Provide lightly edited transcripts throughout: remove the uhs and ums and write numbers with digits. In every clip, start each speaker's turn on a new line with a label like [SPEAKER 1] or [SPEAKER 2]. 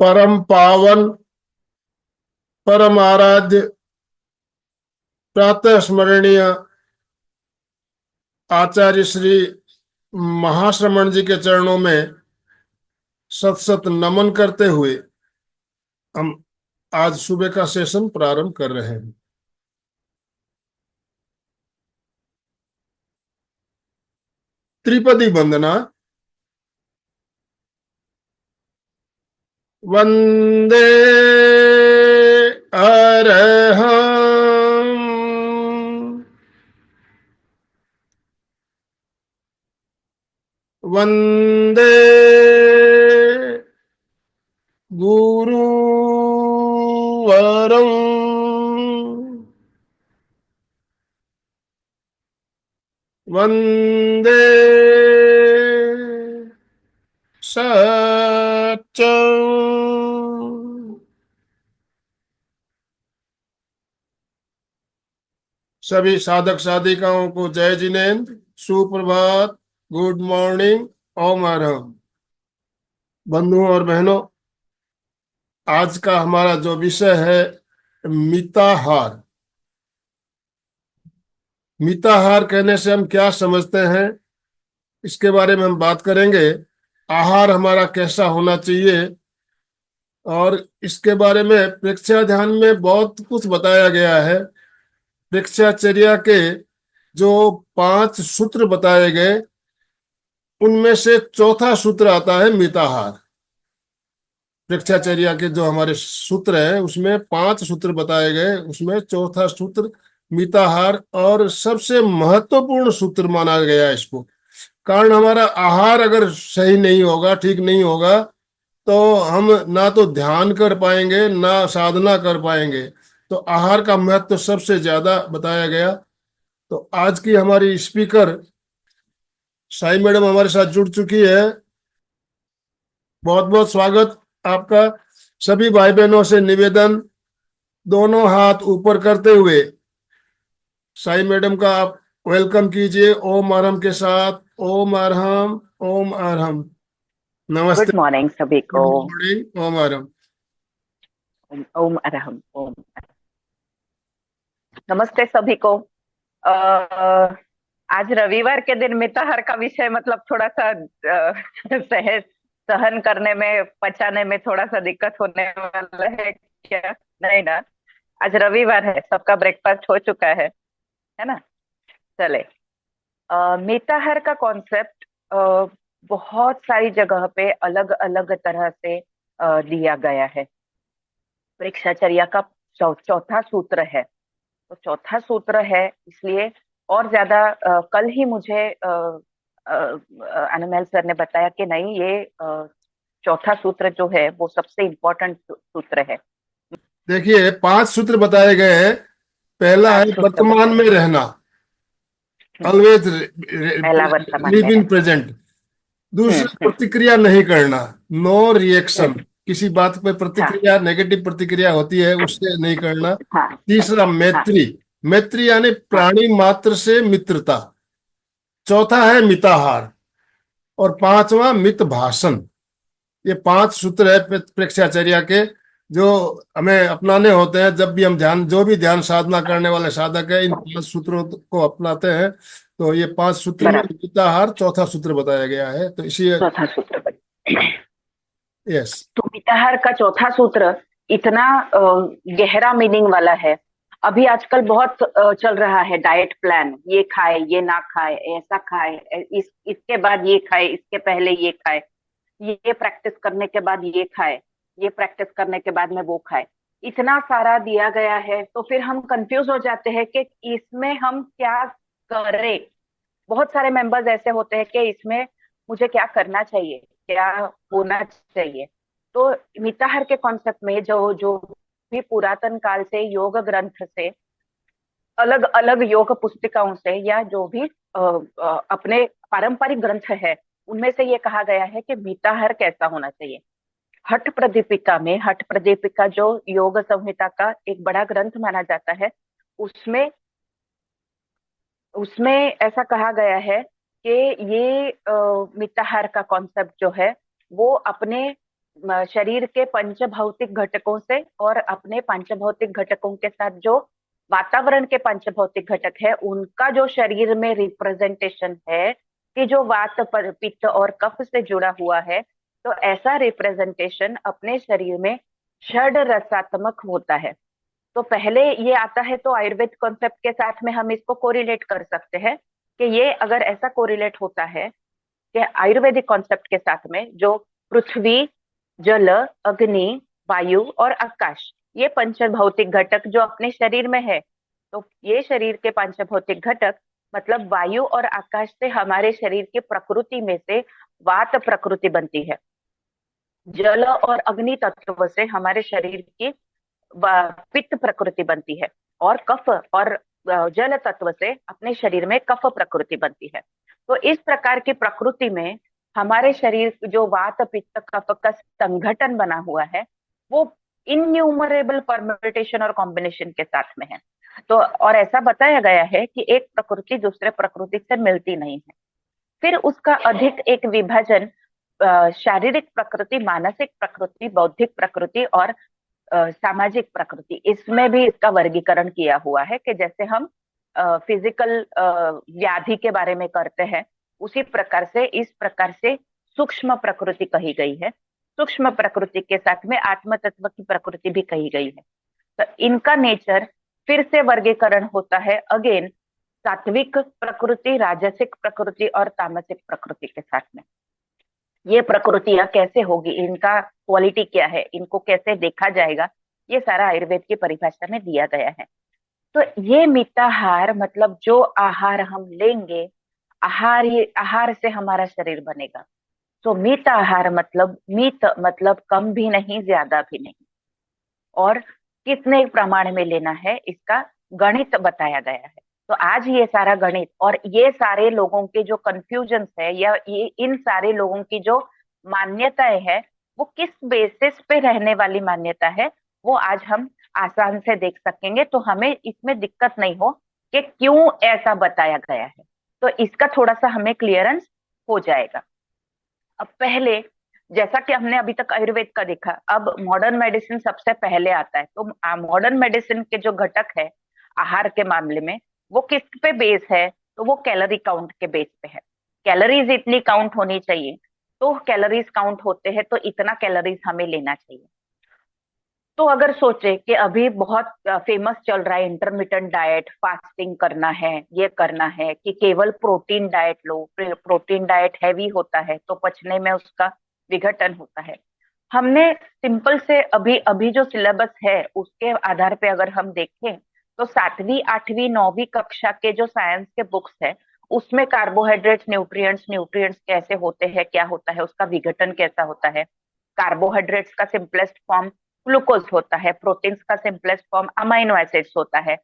[SPEAKER 1] परम पावन, परम आराध्य, प्रातः स्मरणीय आचार्य श्री महाश्रमण जी के चरणों में सत सत नमन करते हुए हम आज सुबह का सेशन प्रारंभ कर रहे हैं। त्रिपदी वंदना। वंदे अरहं, वंदे गुरुवरं, वंदे सत्यं। सभी साधक साधिकाओं को जय जिनेन्द्र, सुप्रभात, गुड मॉर्निंग, ओम अरहम। बंधुओं और बहनों, आज का हमारा जो विषय है मिताहार। मिताहार कहने से हम क्या समझते हैं, इसके बारे में हम बात करेंगे। आहार हमारा कैसा होना चाहिए, और इसके बारे में प्रेक्षया ध्यान में बहुत कुछ बताया गया है। प्रेक्षाचर्या के जो 5 सूत्र बताए गए, उनमें से चौथा सूत्र आता है मिताहार। प्रेक्षाचर्या के जो हमारे सूत्र हैं उसमें 5 सूत्र बताए गए, उसमें चौथा सूत्र मिताहार और सबसे महत्वपूर्ण सूत्र माना गया है इसको। कारण हमारा आहार अगर सही नहीं होगा, ठीक नहीं होगा, तो हम ना तो ध्यान कर पाएंगे ना साधना कर पाएंगे। तो आहार का महत्व सबसे ज्यादा बताया गया। तो आज की हमारी स्पीकर साई मैडम हमारे साथ जुड़ चुकी है। बहुत बहुत स्वागत आपका। सभी भाई बहनों से निवेदन, दोनों हाथ ऊपर करते हुए साई मैडम का आप वेलकम कीजिए ओम अरहम के साथ। ओम अरहम, ओम अरहम। नमस्ते।
[SPEAKER 2] गुड मॉर्निंग सभी
[SPEAKER 1] गुड
[SPEAKER 2] को।
[SPEAKER 1] मॉर्निंग, ओम अरहम।
[SPEAKER 2] ओम ओम अरहम ओम। नमस्ते सभी को। आज रविवार के दिन मिताहार का विषय मतलब थोड़ा सा सहज सहन करने में, पचाने में थोड़ा सा दिक्कत होने वाला है क्या? नहीं ना? आज रविवार है, सबका ब्रेकफास्ट हो चुका है ना? चले। मिताहार का कॉन्सेप्ट बहुत सारी जगह पे अलग अलग तरह से दिया गया है। परीक्षाचर्या का चौथा सूत्र है। तो चौथा सूत्र है, इसलिए और ज्यादा कल ही मुझे अनमोल सर ने बताया कि नहीं, ये चौथा सूत्र जो है वो सबसे इम्पोर्टेंट सूत्र है।
[SPEAKER 1] देखिए 5 सूत्र बताए गए हैं। पहला है
[SPEAKER 2] 5 सूत्र
[SPEAKER 1] वर्तमान
[SPEAKER 2] बताए।
[SPEAKER 1] में रहना,
[SPEAKER 2] हम्म।
[SPEAKER 1] ऑलवेज
[SPEAKER 2] पहला वर्तमान में
[SPEAKER 1] लिव इन
[SPEAKER 2] रहना।
[SPEAKER 1] प्रेजेंट। दूसरा,
[SPEAKER 2] हम्म।
[SPEAKER 1] प्रतिक्रिया नहीं करना, नो रिएक्शन।
[SPEAKER 2] हम्म।
[SPEAKER 1] किसी बात पे
[SPEAKER 2] हाँ
[SPEAKER 1] प्रतिक्रिया, नेगेटिव प्रतिक्रिया होती है उससे नहीं करना।
[SPEAKER 2] हाँ
[SPEAKER 1] तीसरा,
[SPEAKER 2] हाँ
[SPEAKER 1] मैत्री। मैत्री यानी
[SPEAKER 2] हाँ।
[SPEAKER 1] प्राणी मात्र से मित्रता। चौथा है मिताहार। और पांचवा मित भाषण। ये 5 सूत्र है प्रेक्षाचर्या के, जो हमें अपनाने होते हैं जब भी हम ध्यान, जो भी ध्यान साधना करने वाले साधक है, इन 5 सूत्रों को अपनाते हैं। तो ये 5 सूत्र में
[SPEAKER 2] बराबर।
[SPEAKER 1] मिताहार चौथा सूत्र बताया गया है, तो इसी।
[SPEAKER 2] चौथा सूत्र
[SPEAKER 1] यस।
[SPEAKER 2] तो मिताहार का चौथा सूत्र इतना गहरा मीनिंग वाला है। अभी आजकल बहुत चल रहा है डाइट प्लान, ये खाए, ये ना खाए, ऐसा खाए, इसके बाद ये खाए, इसके पहले ये खाए, ये प्रैक्टिस करने के बाद ये खाए, ये प्रैक्टिस करने के बाद में वो खाए। इतना सारा दिया गया है, तो फिर हम कंफ्यूज हो जाते हैं कि इसमें हम क्या करें। बहुत सारे मेंबर्स ऐसे होते हैं कि इसमें मुझे क्या करना चाहिए, क्या होना चाहिए। तो मिताहार के कॉन्सेप्ट में जो जो भी पुरातन काल से योग ग्रंथ से, अलग अलग योग पुस्तिकाओं से, या जो भी अपने पारंपरिक ग्रंथ है, उनमें से ये कहा गया है कि मिताहार कैसा होना चाहिए। हठ प्रदीपिका में, हठ प्रदीपिका जो योग संहिता का एक बड़ा ग्रंथ माना जाता है, उसमें उसमें ऐसा कहा गया है कि ये मिताहार का कॉन्सेप्ट जो है वो अपने शरीर के पंचभौतिक घटकों से और अपने पंचभौतिक घटकों के साथ जो वातावरण के पंचभौतिक घटक है उनका जो शरीर में रिप्रेजेंटेशन है कि जो वात पित्त और कफ से जुड़ा हुआ है, तो ऐसा रिप्रेजेंटेशन अपने शरीर में षड रसात्मक होता है। तो पहले ये आता है तो आयुर्वेद कॉन्सेप्ट के साथ में हम इसको कोरिलेट कर सकते हैं कि ये अगर ऐसा कोरिलेट होता है कि आयुर्वेदिक कॉन्सेप्ट के साथ में जो पृथ्वी, जल, अग्नि, वायु और आकाश, ये पंचभौतिक घटक जो अपने शरीर में है, तो ये शरीर के पंचभौतिक घटक मतलब वायु और आकाश से हमारे शरीर की प्रकृति में से वात प्रकृति बनती है, जल और अग्नि तत्व से हमारे शरीर की पित्त प्रकृति बनती है, और कफ और जल तत्व से अपने शरीर में कफ प्रकृति बनती है। तो इस प्रकार की प्रकृति में हमारे शरीर जो वात पित्त कफ का संगठन बना हुआ है वो इन्यूमरेबल परम्यूटेशन और कॉम्बिनेशन के साथ में है। तो और ऐसा बताया गया है कि एक प्रकृति दूसरे प्रकृति से मिलती नहीं है। फिर उसका अधिक एक विभाजन शारीरिक प्रकृति, मानसिक प्रकृति, बौद्धिक प्रकृति और सामाजिक प्रकृति, इसमें भी इसका वर्गीकरण किया हुआ है कि जैसे हम फिजिकल व्याधि के बारे में करते हैं उसी प्रकार से इस प्रकार से सूक्ष्म प्रकृति कही गई है। सूक्ष्म प्रकृति के साथ में आत्म तत्व की प्रकृति भी कही गई है। तो इनका नेचर फिर से वर्गीकरण होता है अगेन सात्विक प्रकृति, राजसिक प्रकृति और तामसिक प्रकृति के साथ में। ये प्रकृतियां कैसे होगी, इनका क्वालिटी क्या है, इनको कैसे देखा जाएगा, ये सारा आयुर्वेद की परिभाषा में दिया गया है। तो ये मिताहार मतलब जो आहार हम लेंगे, आहार, ये आहार से हमारा शरीर बनेगा। तो मिताहार मतलब मित मतलब कम भी नहीं ज्यादा भी नहीं, और कितने प्रमाण में लेना है इसका गणित बताया गया है। तो आज ये सारा गणित और ये सारे लोगों के जो कंफ्यूजन है या ये इन सारे लोगों की जो मान्यताएं है वो किस बेसिस पे रहने वाली मान्यता है, वो आज हम आसान से देख सकेंगे। तो हमें इसमें दिक्कत नहीं हो कि क्यों ऐसा बताया गया है, तो इसका थोड़ा सा हमें क्लियरेंस हो जाएगा। अब पहले जैसा कि हमने अभी तक आयुर्वेद का देखा, अब मॉडर्न मेडिसिन सबसे पहले आता है। तो मॉडर्न मेडिसिन के जो घटक है आहार के मामले में वो किस पे बेस है, तो वो कैलोरी काउंट के बेस पे है। कैलोरीज इतनी काउंट होनी चाहिए, तो कैलोरीज काउंट होते हैं तो इतना कैलोरीज हमें लेना चाहिए। तो अगर सोचे कि अभी बहुत फेमस चल रहा है इंटरमिटेंट डाइट, फास्टिंग करना है, ये करना है कि केवल प्रोटीन डाइट लो, प्रोटीन डाइट हैवी होता है तो पचने में उसका विघटन होता है। हमने सिंपल से अभी अभी जो सिलेबस है उसके आधार पे अगर हम देखें तो 7वीं 8वीं 9वीं कक्षा के जो साइंस के बुक्स है उसमें कार्बोहाइड्रेट्स, न्यूट्रिएंट्स, न्यूट्रिएंट्स कैसे होते हैं, क्या होता है, उसका विघटन कैसा होता है। कार्बोहाइड्रेट्स का सिंपलेस्ट फॉर्म ग्लूकोज होता है, प्रोटीन्स का सिंपलेस्ट फॉर्म अमाइनो एसिड्स होता है,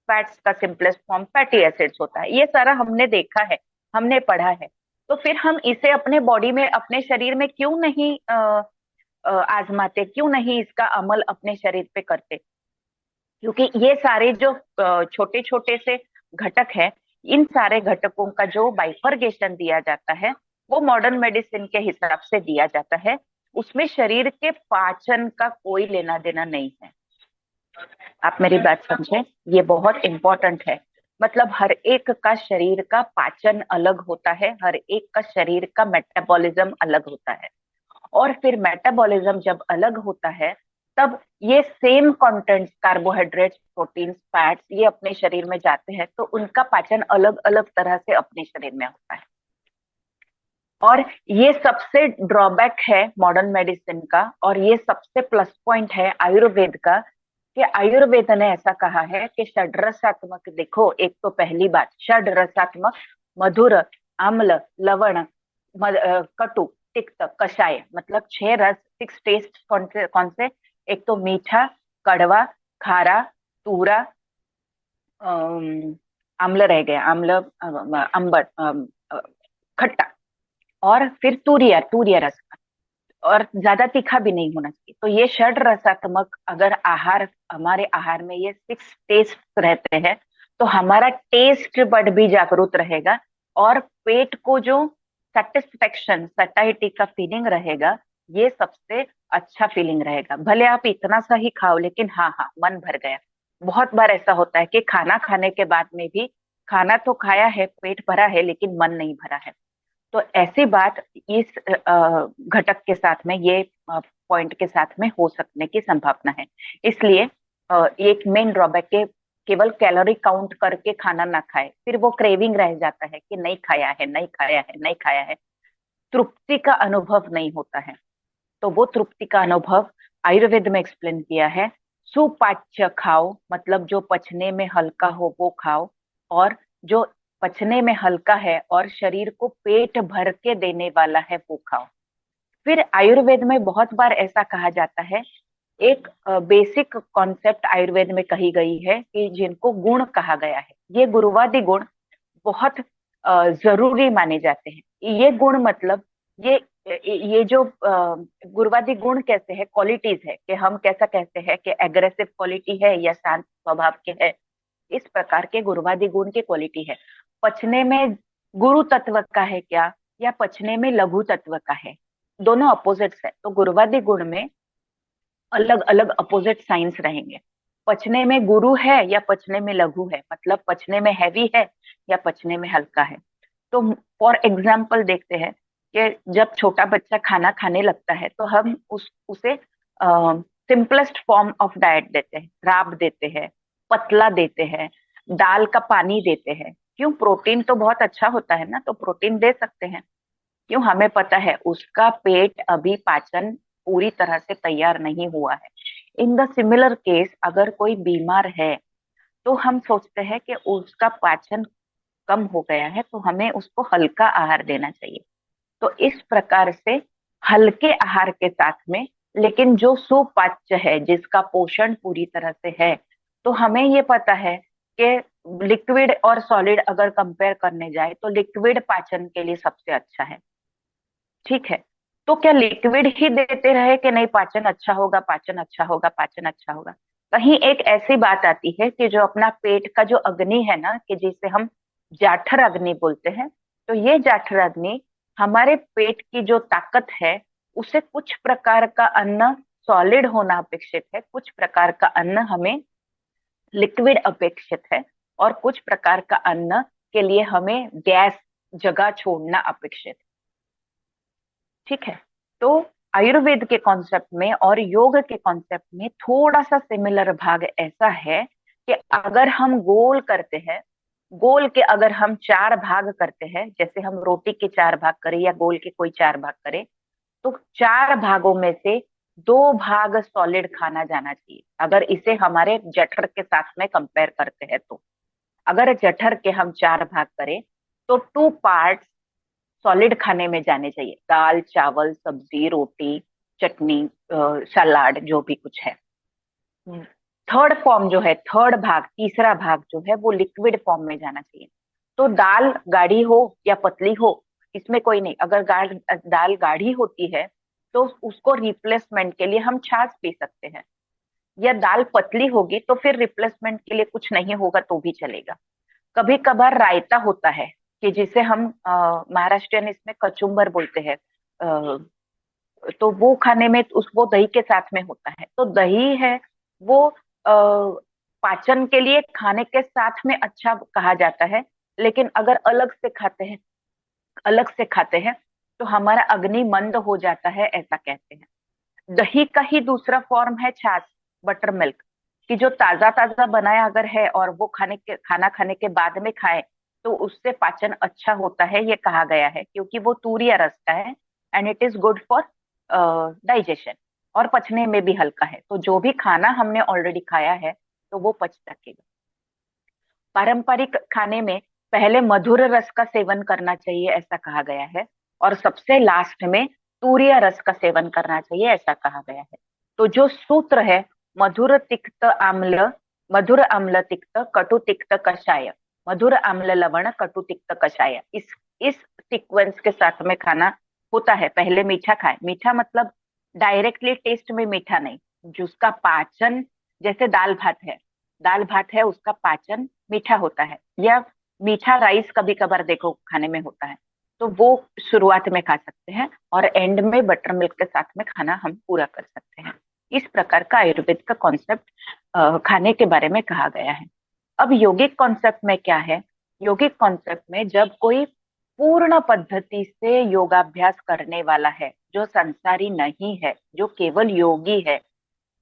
[SPEAKER 2] फैट्स का सिंपलेस्ट फॉर्म फैटी एसिड्स होता है। ये सारा हमने देखा है, हमने पढ़ा है। तो फिर हम इसे अपने बॉडी में, अपने शरीर में क्यों नहीं आजमाते, क्यों नहीं इसका अमल अपने शरीर पे करते। क्योंकि ये सारे जो छोटे छोटे से घटक है, इन सारे घटकों का जो बाइफरगेशन दिया जाता है वो मॉडर्न मेडिसिन के हिसाब से दिया जाता है। उसमें शरीर के पाचन का कोई लेना देना नहीं है। आप मेरी बात समझे, ये बहुत इंपॉर्टेंट है। मतलब हर एक का शरीर का पाचन अलग होता है, हर एक का शरीर का मेटाबॉलिज्म अलग होता है, और फिर मेटाबॉलिज्म जब अलग होता है तब ये same contents, carbohydrates, proteins, fats, ये अपने शरीर में जाते हैं तो उनका पाचन अलग अलग तरह से अपने शरीर में होता है। और ये सबसे ड्रॉबैक है मॉडर्न मेडिसिन का, और ये सबसे प्लस पॉइंट है आयुर्वेद का कि आयुर्वेद ने ऐसा कहा है कि षड्रसात्मक, देखो एक तो पहली बात षड्रसात्मक, मधुर, अम्ल, लवण, कटु, तिक्त, कषाय, मतलब 6 रस, 6 टेस्ट कौन से? एक तो मीठा, कड़वा, खारा, तूरा, अम्ल रह गया, अम्ल, अम्बर, खट्टा, और फिर तूरिया, तूरिया रस, और ज्यादा तीखा भी नहीं होना चाहिए। तो ये षड रसात्मक अगर आहार, हमारे आहार में ये 6 टेस्ट रहते हैं तो हमारा टेस्ट बड भी जागरूक रहेगा, और पेट को जो सेटिस्फेक्शन, सटाइटी का फीलिंग रहेगा, ये सबसे अच्छा फीलिंग रहेगा। भले आप इतना सा ही खाओ, लेकिन हाँ हाँ मन भर गया। बहुत बार ऐसा होता है कि खाना खाने के बाद में भी खाना तो खाया है, पेट भरा है, लेकिन मन नहीं भरा है। तो ऐसी बात इस घटक के साथ में, ये पॉइंट के साथ में हो सकने की संभावना है। इसलिए एक मेन ड्रॉबैक के, केवल कैलोरी काउंट करके खाना ना खाए, फिर वो क्रेविंग रह जाता है कि नहीं खाया है, नहीं खाया है, नहीं खाया है, तृप्ति का अनुभव नहीं होता है। तो वो तृप्ति का अनुभव आयुर्वेद में एक्सप्लेन किया है। सुपाच्य खाओ, मतलब जो पचने में हल्का हो वो खाओ, और जो पचने में हल्का है और शरीर को पेट भर के देने वाला है वो खाओ। फिर आयुर्वेद में बहुत बार ऐसा कहा जाता है, एक बेसिक कॉन्सेप्ट आयुर्वेद में कही गई है कि जिनको गुण कहा गया है, ये गुरुवादी गुण बहुत जरूरी माने जाते हैं। ये गुण मतलब ये ये जो गुरुवादी गुण कैसे है, क्वालिटीज है, कि हम कैसा कहते हैं कि एग्रेसिव क्वालिटी है या शांत स्वभाव के है, इस प्रकार के गुरुवादी गुण की क्वालिटी है। पचने में गुरु तत्व का है क्या, या पचने में लघु तत्व का है, दोनों अपोजिट्स है। तो गुरुवादी गुण में अलग अलग अपोजिट साइंस रहेंगे। पचने में गुरु है या पचने में लघु है, मतलब पचने में हैवी है या पचने में हल्का है। तो फॉर एग्जाम्पल देखते हैं कि जब छोटा बच्चा खाना खाने लगता है तो हम उसे सिंपलेस्ट फॉर्म ऑफ डाइट देते हैं, राब देते हैं, पतला देते हैं, दाल का पानी देते हैं। क्यों? प्रोटीन तो बहुत अच्छा होता है ना, तो प्रोटीन दे सकते हैं। क्यों? हमें पता है उसका पेट अभी पाचन पूरी तरह से तैयार नहीं हुआ है। इन द सिमिलर केस, अगर कोई बीमार है तो हम सोचते हैं कि उसका पाचन कम हो गया है, तो हमें उसको हल्का आहार देना चाहिए। तो इस प्रकार से हल्के आहार के साथ में, लेकिन जो सुपाच्य है, जिसका पोषण पूरी तरह से है, तो हमें ये पता है कि लिक्विड और सॉलिड अगर कंपेयर करने जाए तो लिक्विड पाचन के लिए सबसे अच्छा है। ठीक है? तो क्या लिक्विड ही देते रहे कि नहीं पाचन अच्छा होगा, पाचन अच्छा होगा, पाचन अच्छा होगा? कहीं एक ऐसी बात आती है कि जो अपना पेट का जो अग्नि है ना, कि जिसे हम जाठर अग्नि बोलते हैं, तो ये जाठर अग्नि, हमारे पेट की जो ताकत है, उसे कुछ प्रकार का अन्न सॉलिड होना अपेक्षित है, कुछ प्रकार का अन्न हमें लिक्विड अपेक्षित है, और कुछ प्रकार का अन्न के लिए हमें गैस जगह छोड़ना अपेक्षित है। ठीक है? तो आयुर्वेद के कॉन्सेप्ट में और योग के कॉन्सेप्ट में थोड़ा सा सिमिलर भाग ऐसा है कि अगर हम गोल करते हैं, गोल के अगर हम चार भाग करते हैं, जैसे हम रोटी के चार भाग करें या गोल के कोई चार भाग करें, तो चार भागों में से दो भाग सॉलिड खाना जाना चाहिए। अगर इसे हमारे जठर के साथ में कंपेयर करते हैं तो, अगर जठर के हम चार भाग करें तो टू पार्ट सॉलिड खाने में जाने चाहिए, दाल चावल सब्जी रोटी चटनी सलाद जो भी कुछ है। थर्ड फॉर्म जो है, थर्ड भाग, तीसरा भाग जो है, वो लिक्विड फॉर्म में जाना चाहिए। तो दाल गाढ़ी हो या पतली हो, इसमें कोई नहीं। अगर दाल गाढ़ी होती है तो उसको रिप्लेसमेंट के लिए हम छाछ पी सकते हैं, या दाल पतली होगी तो फिर रिप्लेसमेंट के लिए कुछ नहीं होगा तो भी चलेगा। कभी कभार रायता होता है, कि जिसे हम महाराष्ट्रियन इसमें कचुम्बर बोलते हैं। तो वो खाने में वो दही के साथ में होता है। तो दही है वो पाचन के लिए खाने के साथ में अच्छा कहा जाता है। लेकिन अगर अलग से खाते हैं तो हमारा अग्नि मंद हो जाता है, ऐसा कहते हैं। दही का ही दूसरा फॉर्म है छाछ, बटर मिल्क, कि जो ताजा ताजा बनाया अगर है और वो खाना खाने के बाद में खाए तो उससे पाचन अच्छा होता है, ये कहा गया है, क्योंकि वो तूरिया रस का है, and it is good for digestion, और पचने में भी हल्का है। तो जो भी खाना हमने ऑलरेडी खाया है तो वो पच सकेगा। पारंपरिक खाने में पहले मधुर रस का सेवन करना चाहिए, ऐसा कहा गया है, और सबसे लास्ट में तूरिया रस का सेवन करना चाहिए, ऐसा कहा गया है। तो जो सूत्र है, मधुर तिक्त आम्ल, मधुर अम्ल तिक्त कटु तिक्त कषाय, मधुर अम्ल लवण कटु तिक्त कषाय, इस सीक्वेंस के साथ में खाना होता है। पहले मीठा खाए, मीठा मतलब डायरेक्टली टेस्ट में मीठा नहीं, जिसका पाचन, जैसे दाल भात है, दाल भात है उसका पाचन मीठा होता है, या मीठा राइस कभी कभार देखो खाने में होता है। तो वो शुरुआत में खा सकते हैं और एंड में बटर मिल्क के साथ में खाना हम पूरा कर सकते हैं। इस प्रकार का आयुर्वेद का कॉन्सेप्ट खाने के बारे में कहा गया है। अब योगिक कॉन्सेप्ट में क्या है? योगिक कॉन्सेप्ट में जब कोई पूर्ण पद्धति से योगाभ्यास करने वाला है, जो संसारी नहीं है, जो केवल योगी है,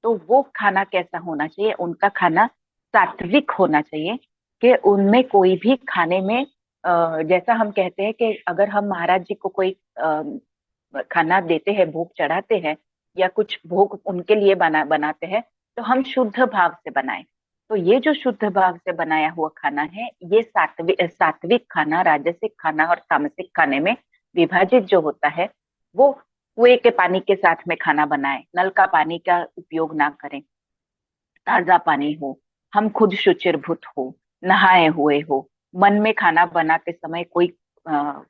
[SPEAKER 2] तो वो खाना कैसा होना चाहिए? उनका खाना सात्विक होना चाहिए, कि उनमें कोई भी खाने में जैसा हम कहते हैं कि अगर हम महाराज जी को कोई खाना देते हैं, भोग चढ़ाते हैं या कुछ भोग उनके लिए बनाते हैं, तो हम शुद्ध भाव से बनाएं। तो ये जो शुद्ध भाव से बनाया हुआ खाना है, ये सात्विक खाना, राजसिक खाना और तामसिक खाने में विभाजित जो होता है, वो कुएं के पानी के साथ में खाना बनाएं, नल का पानी का उपयोग ना करें, ताजा पानी हो, हम खुद शुचिर्भूत हो, नहाए हुए हो, मन में खाना बनाते समय कोई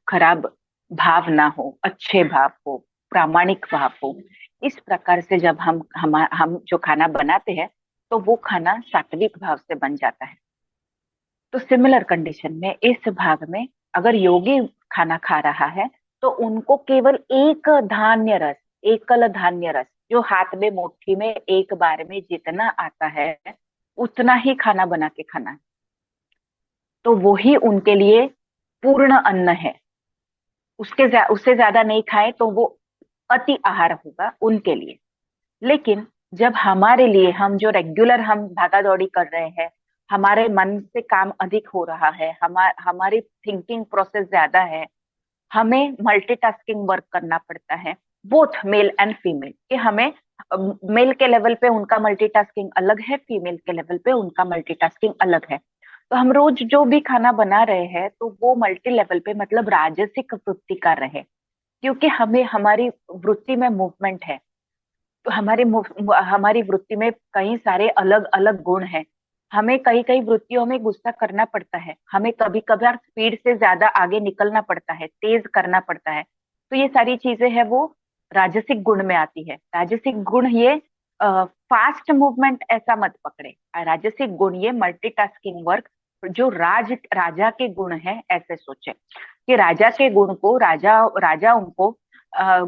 [SPEAKER 2] खराब भाव ना हो, अच्छे भाव हो, प्रामाणिक भाव हो। इस प्रकार से जब हम जो खाना बनाते हैं, तो वो खाना सात्विक भाव से बन जाता है। तो सिमिलर कंडीशन में इस भाग में अगर योगी खाना खा रहा है, तो उनको केवल एकल धान्य रस जो हाथ में मुट्ठी में एक बार में जितना आता है, उतना ही खाना बना के खाना है। तो वो ही उनके लिए पूर्ण अन्न है। उससे ज्यादा नहीं खाए तो वो अति आहार होगा उनके लिए। लेकिन जब हमारे लिए, हम जो रेगुलर हम भागा दौड़ी कर रहे हैं, हमारे मन से काम अधिक हो रहा है, हमारी थिंकिंग प्रोसेस ज्यादा है, हमें मल्टीटास्किंग वर्क करना पड़ता है, बोथ मेल एंड फीमेल, कि हमें मेल के लेवल पे उनका मल्टीटास्किंग अलग है, फीमेल के लेवल पे उनका मल्टीटास्किंग अलग है। तो हम रोज जो भी खाना बना रहे हैं, तो वो मल्टी लेवल पे, मतलब राजसिक वृत्ति कर रहे हैं, क्योंकि हमें हमारी वृत्ति में मूवमेंट है। तो हमारी वृत्ति में कई सारे अलग अलग गुण हैं। हमें कई कई वृत्तियों में गुस्सा करना पड़ता है, हमें कभी कभार स्पीड से ज्यादा आगे निकलना पड़ता है, तेज करना पड़ता है। तो ये सारी चीजें हैं, वो राजसिक गुण में आती है। राजसिक गुण ये फास्ट मूवमेंट ऐसा मत पकड़े, राजसिक गुण ये मल्टीटास्किंग वर्क, जो राजा के गुण है ऐसे सोचे, कि राजा के गुण को राजा उनको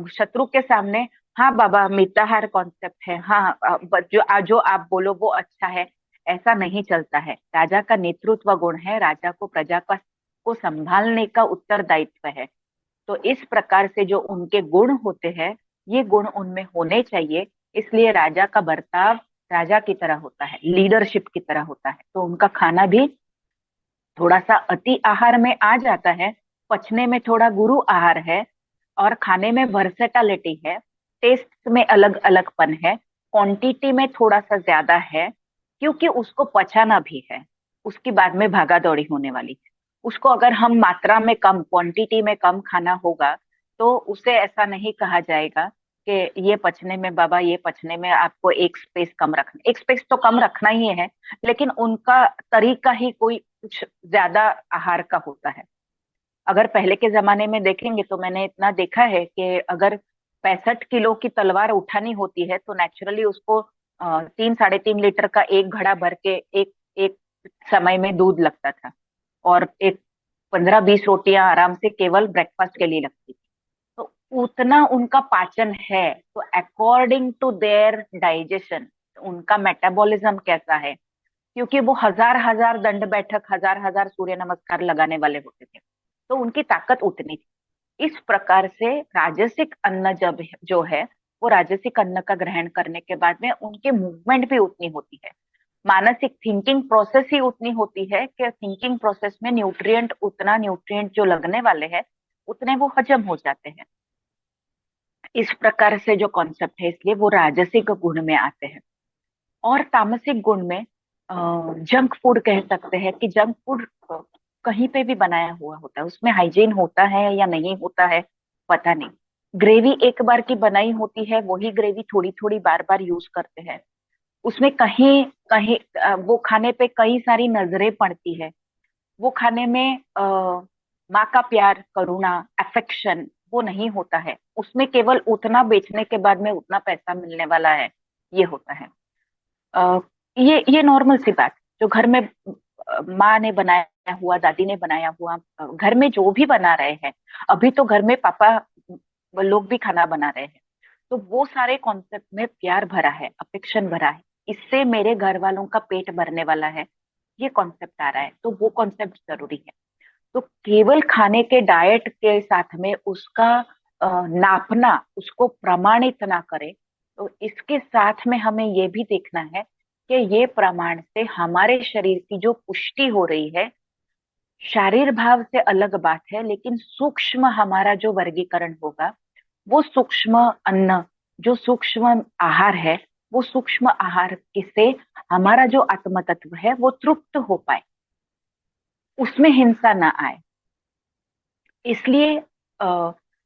[SPEAKER 2] शत्रु के सामने, हाँ बाबा मिताहार कॉन्सेप्ट है, हाँ जो आप बोलो वो अच्छा है, ऐसा नहीं चलता है। राजा का नेतृत्व गुण है, राजा को प्रजा का को संभालने का उत्तरदायित्व है। तो इस प्रकार से जो उनके गुण होते हैं, ये गुण उनमें होने चाहिए। इसलिए राजा का बर्ताव राजा की तरह होता है, लीडरशिप की तरह होता है। तो उनका खाना भी थोड़ा सा अति आहार में आ जाता है, पचने में थोड़ा गुरु आहार है, और खाने में वर्सेटालिटी है, टेस्ट में अलग अलगपन है, क्वांटिटी में थोड़ा सा ज्यादा है, क्योंकि उसको पचाना भी है, उसकी बाद में भागा दौड़ी होने वाली है। उसको अगर हम मात्रा में कम, क्वांटिटी में कम खाना होगा, तो उसे ऐसा नहीं कहा जाएगा कि ये पचने में बाबा, ये पचने में आपको एक स्पेस कम रखना, एक स्पेस तो कम रखना ही है, लेकिन उनका तरीका ही कोई कुछ ज्यादा आहार का होता है। अगर पहले के जमाने में देखेंगे, तो मैंने इतना देखा है कि अगर 65 किलो की तलवार उठानी होती है, तो नेचुरली उसको 3 साढ़े 3 लीटर का एक घड़ा भर के एक एक समय में दूध लगता था, और एक 15-20 रोटियां आराम से केवल ब्रेकफास्ट के लिए लगती थी। तो उतना उनका पाचन है। तो अकॉर्डिंग टू देयर डाइजेशन, उनका मेटाबॉलिज्म कैसा है, क्योंकि वो हजार हजार दंड बैठक, हजार हजार सूर्य नमस्कार लगाने वाले होते थे, तो उनकी ताकत उतनी थी। इस प्रकार से राजसिक अन्न जब जो है, वो राजसिक अन्न का ग्रहण करने के बाद में उनकी मूवमेंट भी उतनी होती है, मानसिक थिंकिंग प्रोसेस ही उतनी होती है, कि थिंकिंग प्रोसेस में न्यूट्रिएंट जो लगने वाले हैं, उतने वो हजम हो जाते हैं। इस प्रकार से जो कॉन्सेप्ट है, इसलिए वो राजसिक गुण में आते हैं। और तामसिक गुण में जंक फूड कह सकते हैं, कि जंक फूड कहीं पे भी बनाया हुआ होता है, उसमें हाइजीन होता है या नहीं होता है पता नहीं। ग्रेवी एक बार की बनाई होती है, वही ग्रेवी थोड़ी थोड़ी बार बार यूज करते हैं। उसमें कहीं कहीं वो खाने पे कई सारी नजरें पड़ती है। वो खाने में माँ का प्यार, करुणा, अफेक्शन वो नहीं होता है। उसमें केवल उतना बेचने के बाद में उतना पैसा मिलने वाला है, ये होता है। अ, ये नॉर्मल सी बात, जो घर में माँ ने बनाया हुआ, दादी ने बनाया हुआ, घर में जो भी बना रहे हैं, अभी तो घर में पापा लोग भी खाना बना रहे हैं, तो वो सारे कॉन्सेप्ट में प्यार भरा है, अफेक्शन भरा है, इससे मेरे घर वालों का पेट भरने वाला है, ये कॉन्सेप्ट आ रहा है, तो वो कॉन्सेप्ट जरूरी है। तो केवल खाने के डाइट के साथ में उसका नापना, उसको प्रमाणित ना करें, तो इसके साथ में हमें ये भी देखना है कि ये प्रमाण से हमारे शरीर की जो पुष्टि हो रही है, शारीर भाव से अलग बात है, लेकिन सूक्ष्म हमारा जो वर्गीकरण होगा, वो सूक्ष्म अन्न, जो सूक्ष्म आहार है, वो सूक्ष्म आहार से हमारा जो आत्म तत्व है वो तृप्त हो पाए, उसमें हिंसा ना आए। इसलिए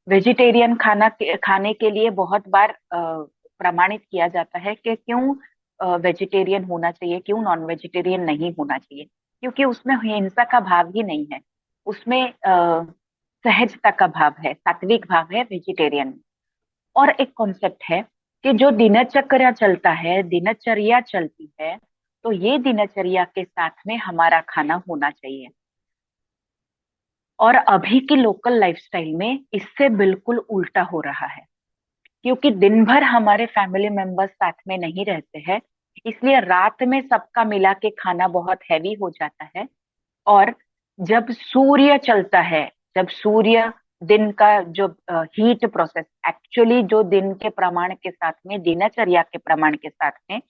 [SPEAKER 2] वेजिटेरियन खाने के लिए बहुत बार प्रमाणित किया जाता है कि क्यों वेजिटेरियन होना चाहिए, क्यों नॉन वेजिटेरियन नहीं होना चाहिए, क्योंकि उसमें हिंसा का भाव ही नहीं है, उसमें सहजता का भाव है, सात्विक भाव है वेजिटेरियन में। और एक कॉन्सेप्ट है कि जो दिनचर्या चलता है, दिनचर्या चलती है, तो ये दिनचर्या के साथ में हमारा खाना होना चाहिए। और अभी की लोकल लाइफस्टाइल में इससे बिल्कुल उल्टा हो रहा है, क्योंकि दिन भर हमारे फैमिली मेंबर्स साथ में नहीं रहते हैं, इसलिए रात में सबका मिला के खाना बहुत हैवी हो जाता है। और जब सूर्य चलता है, जब सूर्य दिन का जो हीट प्रोसेस, एक्चुअली जो दिन के प्रमाण के साथ में, दिनचर्या के प्रमाण के साथ में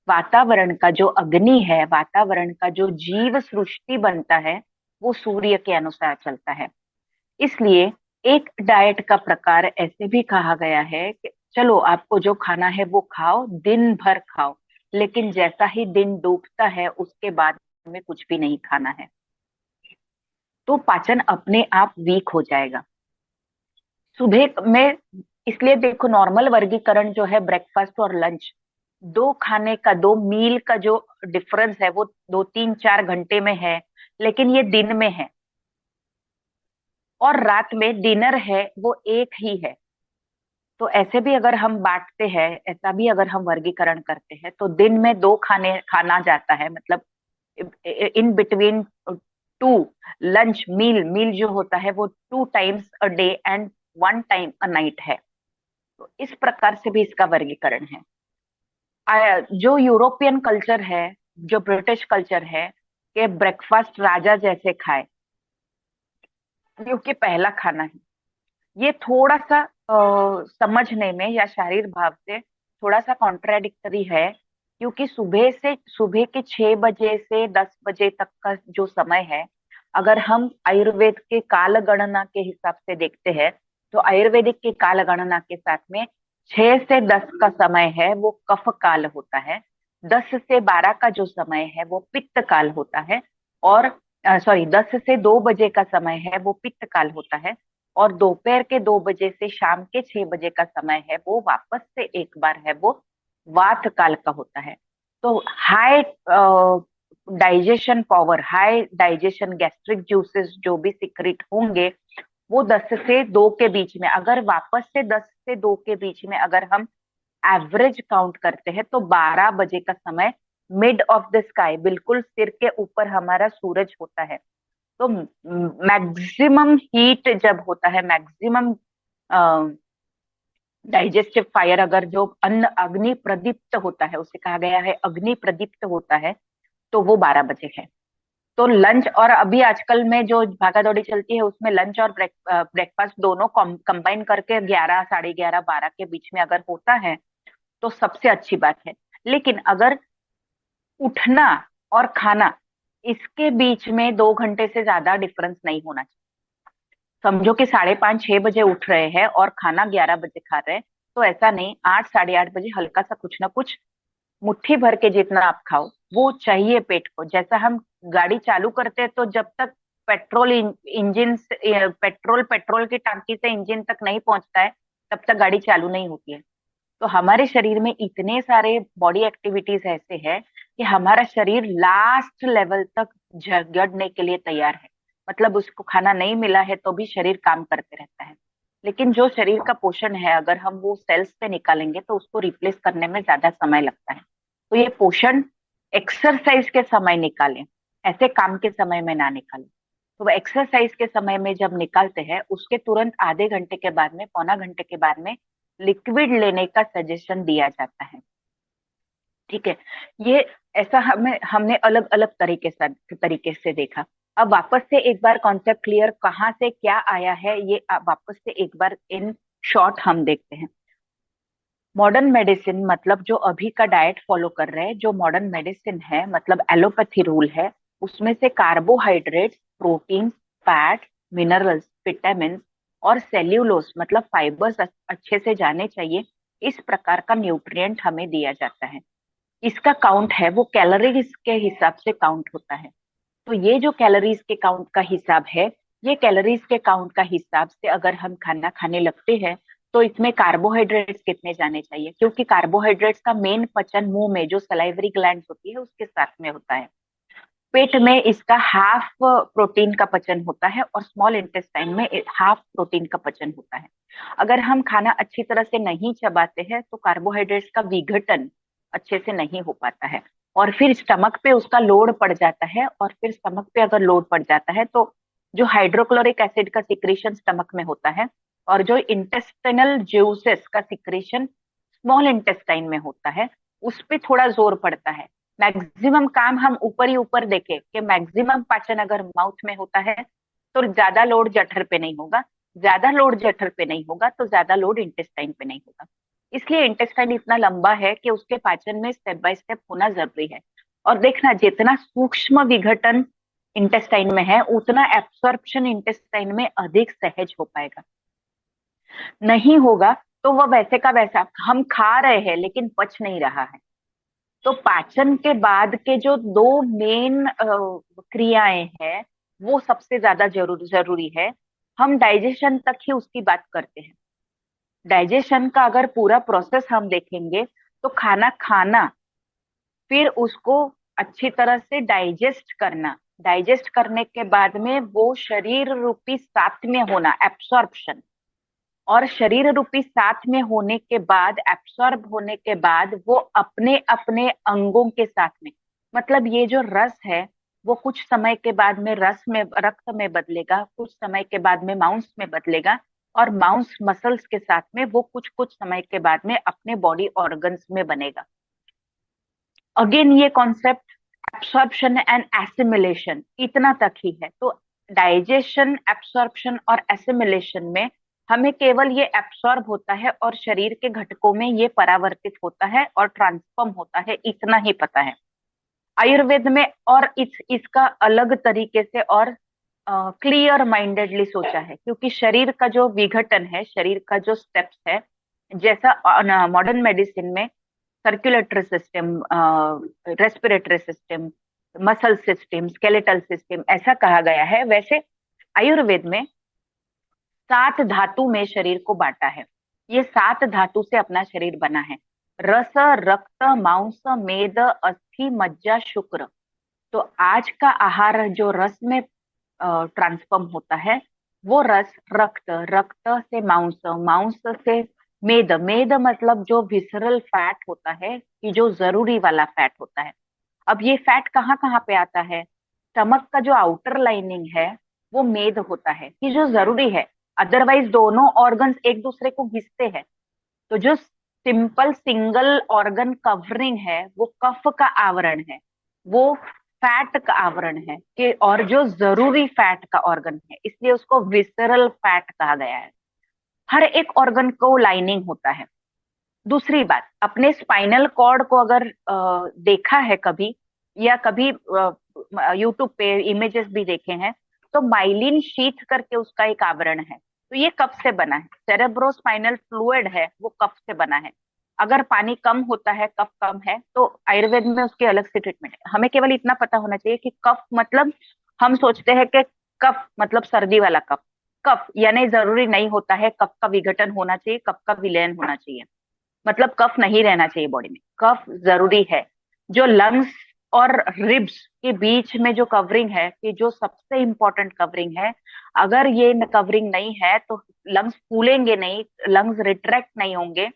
[SPEAKER 2] वातावरण का जो अग्नि है, वातावरण का जो जीव सृष्टि बनता है, वो सूर्य के अनुसार चलता है। इसलिए एक डाइट का प्रकार ऐसे भी कहा गया है कि चलो आपको जो खाना है वो खाओ, दिन भर खाओ, लेकिन जैसा ही दिन डूबता है उसके बाद में कुछ भी नहीं खाना है, तो पाचन अपने आप वीक हो जाएगा। सुबह में, इसलिए देखो नॉर्मल वर्गीकरण जो है ब्रेकफास्ट और लंच, दो खाने का, दो मील का जो डिफरेंस है वो 2 3 4 घंटे में है, लेकिन ये दिन में है। और रात में डिनर है वो एक ही है। तो ऐसे भी अगर हम बांटते हैं, ऐसा भी अगर हम वर्गीकरण करते हैं, तो दिन में दो खाने खाना जाता है, मतलब इन बिटवीन टू लंच मील, मील जो होता है वो 2 times a day and 1 time a night है। तो इस प्रकार से भी इसका वर्गीकरण है। जो यूरोपियन कल्चर है, जो ब्रिटिश कल्चर है, कि ब्रेकफास्ट राजा जैसे खाए, क्योंकि पहला खाना है, ये थोड़ा सा समझने में या शारीर भाव से थोड़ा सा कॉन्ट्राडिक्टरी है। क्योंकि सुबह के 6 बजे से 10 बजे तक का जो समय है, अगर हम आयुर्वेद के काल गणना के हिसाब से देखते हैं, तो आयुर्वेदिक के काल गणना के साथ में 6 से 10 का समय है वो कफ काल होता है, 10 से 12 का जो समय है वो पित्त काल होता है, और सॉरी 10 से 2 बजे का समय है वो पित्त काल होता है, और दोपहर के 2 बजे से शाम के 6 बजे का समय है वो वापस से एक बार है वो वात काल का होता है। तो high digestion power, high digestion gastric juices जो भी सिक्रेट होंगे, वो 10 से 2 के बीच में, अगर वापस से 10 से 2 के बीच में अगर हम एवरेज काउंट करते हैं, तो 12 बजे का समय मिड ऑफ द स्काई, बिल्कुल सिर के ऊपर हमारा सूरज होता है। तो मैक्सिमम हीट जब होता है, मैक्सिमम डाइजेस्टिव फायर, अगर जो अन्न अग्नि प्रदीप्त होता है, उसे कहा गया है अग्नि प्रदीप्त होता है, तो वो 12 बजे है। तो लंच, और अभी आजकल में जो भागा दौड़ी चलती है उसमें लंच और ब्रेकफास्ट दोनों कंबाइन करके 11 साढ़े 11 12 के बीच में अगर होता है तो सबसे अच्छी बात है। लेकिन अगर उठना और खाना, इसके बीच में 2 घंटे से ज्यादा डिफरेंस नहीं होना चाहिए। समझो कि 5:30 6 बजे उठ रहे हैं और खाना 11 बजे खा रहे हैं, तो ऐसा नहीं, 8 साढ़े 8 बजे हल्का सा कुछ ना कुछ, मुट्ठी भर के जितना आप खाओ वो चाहिए पेट को। जैसा हम गाड़ी चालू करते हैं, तो जब तक इंजन पेट्रोल की टांकी से इंजन तक नहीं पहुंचता है, तब तक गाड़ी चालू नहीं होती है। तो हमारे शरीर में इतने सारे बॉडी एक्टिविटीज ऐसे हैं कि हमारा शरीर लास्ट लेवल तक झगड़ने के लिए तैयार है। मतलब उसको खाना नहीं मिला है तो भी शरीर काम करते रहता है। लेकिन जो शरीर का पोषण है, अगर हम वो सेल्स से निकालेंगे तो उसको रिप्लेस करने में ज्यादा समय लगता है। तो ये पोषण एक्सरसाइज के समय निकालें, ऐसे काम के समय में ना निकालें। तो वो एक्सरसाइज के समय में जब निकालते हैं उसके तुरंत आधे घंटे के बाद में, पौना घंटे के बाद में लिक्विड लेने का सजेशन दिया जाता है। ठीक है। ये ऐसा हमें हमने अलग अलग तरीके से देखा। अब वापस से एक बार कॉन्सेप्ट क्लियर कहाँ से क्या आया है, ये वापस से एक बार इन शॉर्ट हम देखते हैं। मॉडर्न मेडिसिन मतलब जो अभी का डाइट फॉलो कर रहे हैं, जो मॉडर्न मेडिसिन है मतलब एलोपैथी रूल है, उसमें से carbohydrates, protein, fat, minerals, vitamin और सेल्यूलोस मतलब फाइबर्स अच्छे से जाने चाहिए, इस प्रकार का न्यूट्रिएंट हमें दिया जाता है। इसका काउंट है वो कैलोरीज के हिसाब से काउंट होता है। तो ये जो कैलोरीज के काउंट का हिसाब है, ये कैलोरीज के काउंट का हिसाब से अगर हम खाना खाने लगते हैं तो इसमें कार्बोहाइड्रेट्स कितने जाने चाहिए, क्योंकि कार्बोहाइड्रेट्स का मेन पचन मुंह में जो सलाइवरी ग्लैंड्स होती है उसके साथ में होता है। पेट में इसका हाफ प्रोटीन का पचन होता है और स्मॉल इंटेस्टाइन में हाफ प्रोटीन का पचन होता है। अगर हम खाना अच्छी तरह से नहीं चबाते हैं तो कार्बोहाइड्रेट्स का विघटन अच्छे से नहीं हो पाता है, और फिर स्टमक पे उसका लोड पड़ जाता है, और फिर स्टमक पे अगर लोड पड़ जाता है तो जो हाइड्रोक्लोरिक एसिड का सिक्रेशन स्टमक में होता है और जो इंटेस्टिनल ज्यूसेस का सिक्रेशन स्मॉल इंटेस्टाइन में होता है, उस पे थोड़ा जोर पड़ता है। मैक्सिमम काम हम ऊपर ही ऊपर देखें कि मैक्सिमम पाचन अगर माउथ में होता है तो ज्यादा लोड जठर पे नहीं होगा, ज्यादा लोड जठर पे नहीं होगा तो ज्यादा लोड इंटेस्टाइन पे नहीं होगा। इसलिए इंटेस्टाइन इतना लंबा है कि उसके पाचन में स्टेप बाय स्टेप होना जरूरी है। और देखना, जितना सूक्ष्म विघटन इंटेस्टाइन में है उतना एब्सॉर्प्शन इंटेस्टाइन में अधिक सहज हो पाएगा। नहीं होगा तो वह वैसे का वैसा हम खा रहे हैं लेकिन पच नहीं रहा है। तो पाचन के बाद के जो दो मेन क्रियाएं हैं वो सबसे ज्यादा जरूरी है। हम डाइजेशन तक ही उसकी बात करते हैं। डाइजेशन का अगर पूरा प्रोसेस हम देखेंगे तो खाना खाना, फिर उसको अच्छी तरह से डाइजेस्ट करना, डाइजेस्ट करने के बाद में वो शरीर रूपी साथ में होना एब्सॉर्प्शन, और शरीर रूपी साथ में होने के बाद एब्सॉर्ब होने के बाद वो अपने अपने अंगों के साथ में, मतलब ये जो रस है वो कुछ समय के बाद में रस में रक्त में बदलेगा, कुछ समय के बाद में मांस में बदलेगा, और मांस मसल्स के साथ में वो कुछ कुछ समय के बाद में अपने बॉडी ऑर्गन्स में बनेगा। अगेन ये कॉन्सेप्ट एब्सॉर्प्शन एंड एसिमिलेशन इतना तक ही है। तो डाइजेशन, एब्सॉर्प्शन और एसिमिलेशन में हमें केवल ये एब्सॉर्ब होता है और शरीर के घटकों में ये परावर्तित होता है और ट्रांसफॉर्म होता है, इतना ही पता है आयुर्वेद में। और इसका अलग तरीके से और क्लियर माइंडेडली सोचा है, क्योंकि शरीर का जो विघटन है, शरीर का जो स्टेप्स है, जैसा मॉडर्न मेडिसिन में circulatory system, respiratory system, muscle system, skeletal system ऐसा कहा गया है, वैसे आयुर्वेद में 7 धातु में शरीर को बांटा है। ये 7 धातु से अपना शरीर बना है। रस, रक्त, मांस, मेद, अस्थि, मज्जा, शुक्र। तो आज का आहार जो रस में ट्रांसफॉर्म होता है वो रस रक्त, रक्त से मांस, मांस से मेद, मेद मतलब जो विसरल फैट होता है कि जो जरूरी वाला फैट होता है। अब ये फैट कहाँ कहाँ पे आता है? स्टमक का जो आउटर लाइनिंग है वो मेद होता है कि जो जरूरी है, अदरवाइज दोनों ऑर्गन्स एक दूसरे को घिसते हैं। तो जो सिंपल सिंगल ऑर्गन कवरिंग है वो कफ का आवरण है, वो फैट का आवरण है कि, और जो जरूरी फैट का ऑर्गन है इसलिए उसको विसरल फैट कहा गया है। हर एक ऑर्गन को लाइनिंग होता है। दूसरी बात, अपने स्पाइनल कॉर्ड को अगर देखा है कभी, या कभी यूट्यूब पे इमेजेस भी देखे हैं, तो माइलिन शीथ करके उसका एक आवरण है। तो ये कब से बना है? सेरेब्रो स्पाइनल फ्लूइड है वो कब से बना है। अगर पानी कम होता है, कफ कम है, तो आयुर्वेद में उसकी अलग से ट्रीटमेंट है। हमें केवल इतना पता होना चाहिए कि कफ मतलब, हम सोचते हैं कि कफ मतलब सर्दी वाला कफ, कफ यानी जरूरी नहीं होता है कफ का विघटन होना चाहिए, कफ का विलयन होना चाहिए, मतलब कफ नहीं रहना चाहिए बॉडी में। कफ जरूरी है। जो लंग्स और रिब्स के बीच में जो कवरिंग है, कि जो सबसे इंपॉर्टेंट कवरिंग है, अगर ये कवरिंग नहीं है तो लंग्स फूलेंगे नहीं, लंग्स रिट्रैक्ट नहीं होंगे,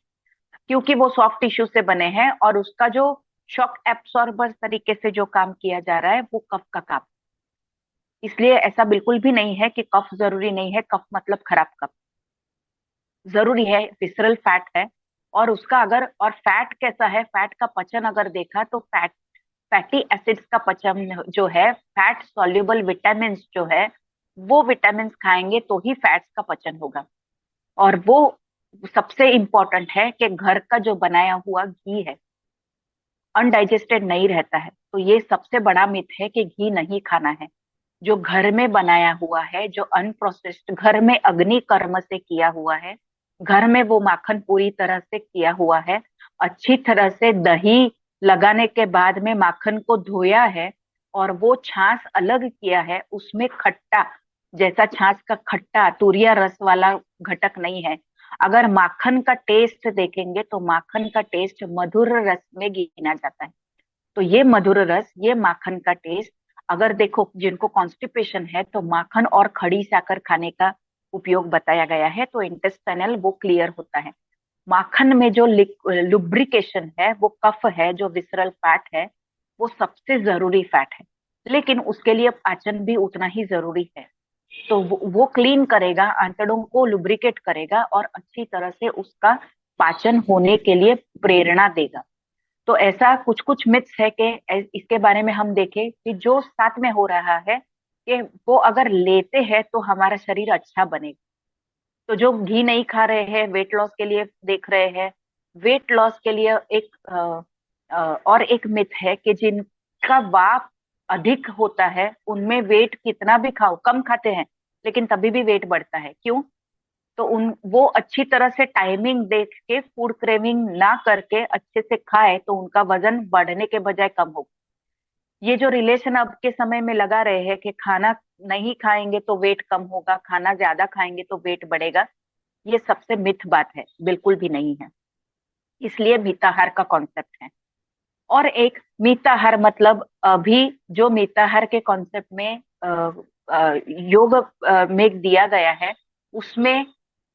[SPEAKER 2] क्योंकि वो सॉफ्ट टिश्यू से बने हैं और उसका जो शॉक एब्सॉर्बर तरीके से जो काम किया जा रहा है वो कफ का काम। इसलिए ऐसा बिल्कुल भी नहीं है कि कफ जरूरी नहीं है, कफ मतलब खराब कफ। जरूरी है, विसरल फैट है। और उसका अगर, और फैट कैसा है, फैट का पचन अगर देखा तो फैटी एसिड्स का पचन जो है, फैट सॉल्युबल विटामिन जो है, वो विटामिन खाएंगे तो ही फैट्स का पचन होगा। और वो सबसे इंपॉर्टेंट है कि घर का जो बनाया हुआ घी है अनडाइजेस्टेड नहीं रहता है। तो ये सबसे बड़ा मिथ है कि घी नहीं खाना है। जो घर में बनाया हुआ है, जो अनप्रोसेस्ड, घर में अग्नि कर्म से किया हुआ है, घर में वो माखन पूरी तरह से किया हुआ है, अच्छी तरह से दही लगाने के बाद में माखन को धोया है, और वो छाछ अलग किया है, उसमें खट्टा, जैसा छाछ का खट्टा तुरिया रस वाला घटक नहीं है। अगर माखन का टेस्ट देखेंगे तो माखन का टेस्ट मधुर रस में गिना जाता है। तो ये मधुर रस, ये माखन का टेस्ट, अगर देखो जिनको कॉन्स्टिपेशन है तो माखन और खड़ी साकर खाने का उपयोग बताया गया है, तो इंटेस्टाइनल वो क्लियर होता है। माखन में जो लुब्रिकेशन है, वो कफ है, जो विसरल फैट है, वो सबसे जरूरी फैट है। लेकिन उसके लिए पाचन भी उतना ही जरूरी है। तो वो क्लीन करेगा, आंतड़ों को लुब्रिकेट करेगा और अच्छी तरह से उसका पाचन होने के लिए प्रेरणा देगा। तो ऐसा कुछ कुछ मिथ्स है कि इसके बारे में हम देखें कि जो साथ में हो रहा है कि वो अगर लेते हैं तो हमारा शरीर अच्छा बनेगा। तो जो घी नहीं खा रहे हैं, वेट लॉस के लिए देख रहे हैं, वेट लॉस के लिए एक और एक मिथ है कि जिनका वाप अधिक होता है उनमें वेट कितना भी खाओ, कम खाते हैं लेकिन तभी भी वेट बढ़ता है। क्यों? तो उन वो अच्छी तरह से टाइमिंग देख के फूड क्रेविंग ना करके अच्छे से खाए तो उनका वजन बढ़ने के बजाय कम हो। ये जो रिलेशन अब के समय में लगा रहे हैं कि खाना नहीं खाएंगे तो वेट कम होगा, खाना ज्यादा खाएंगे तो वेट बढ़ेगा, ये सबसे मिथ बात है, बिल्कुल भी नहीं है। इसलिए मिताहार का कॉन्सेप्ट है। और एक मिताहार मतलब अभी जो मिताहार के कॉन्सेप्ट में योग में दिया गया है, उसमें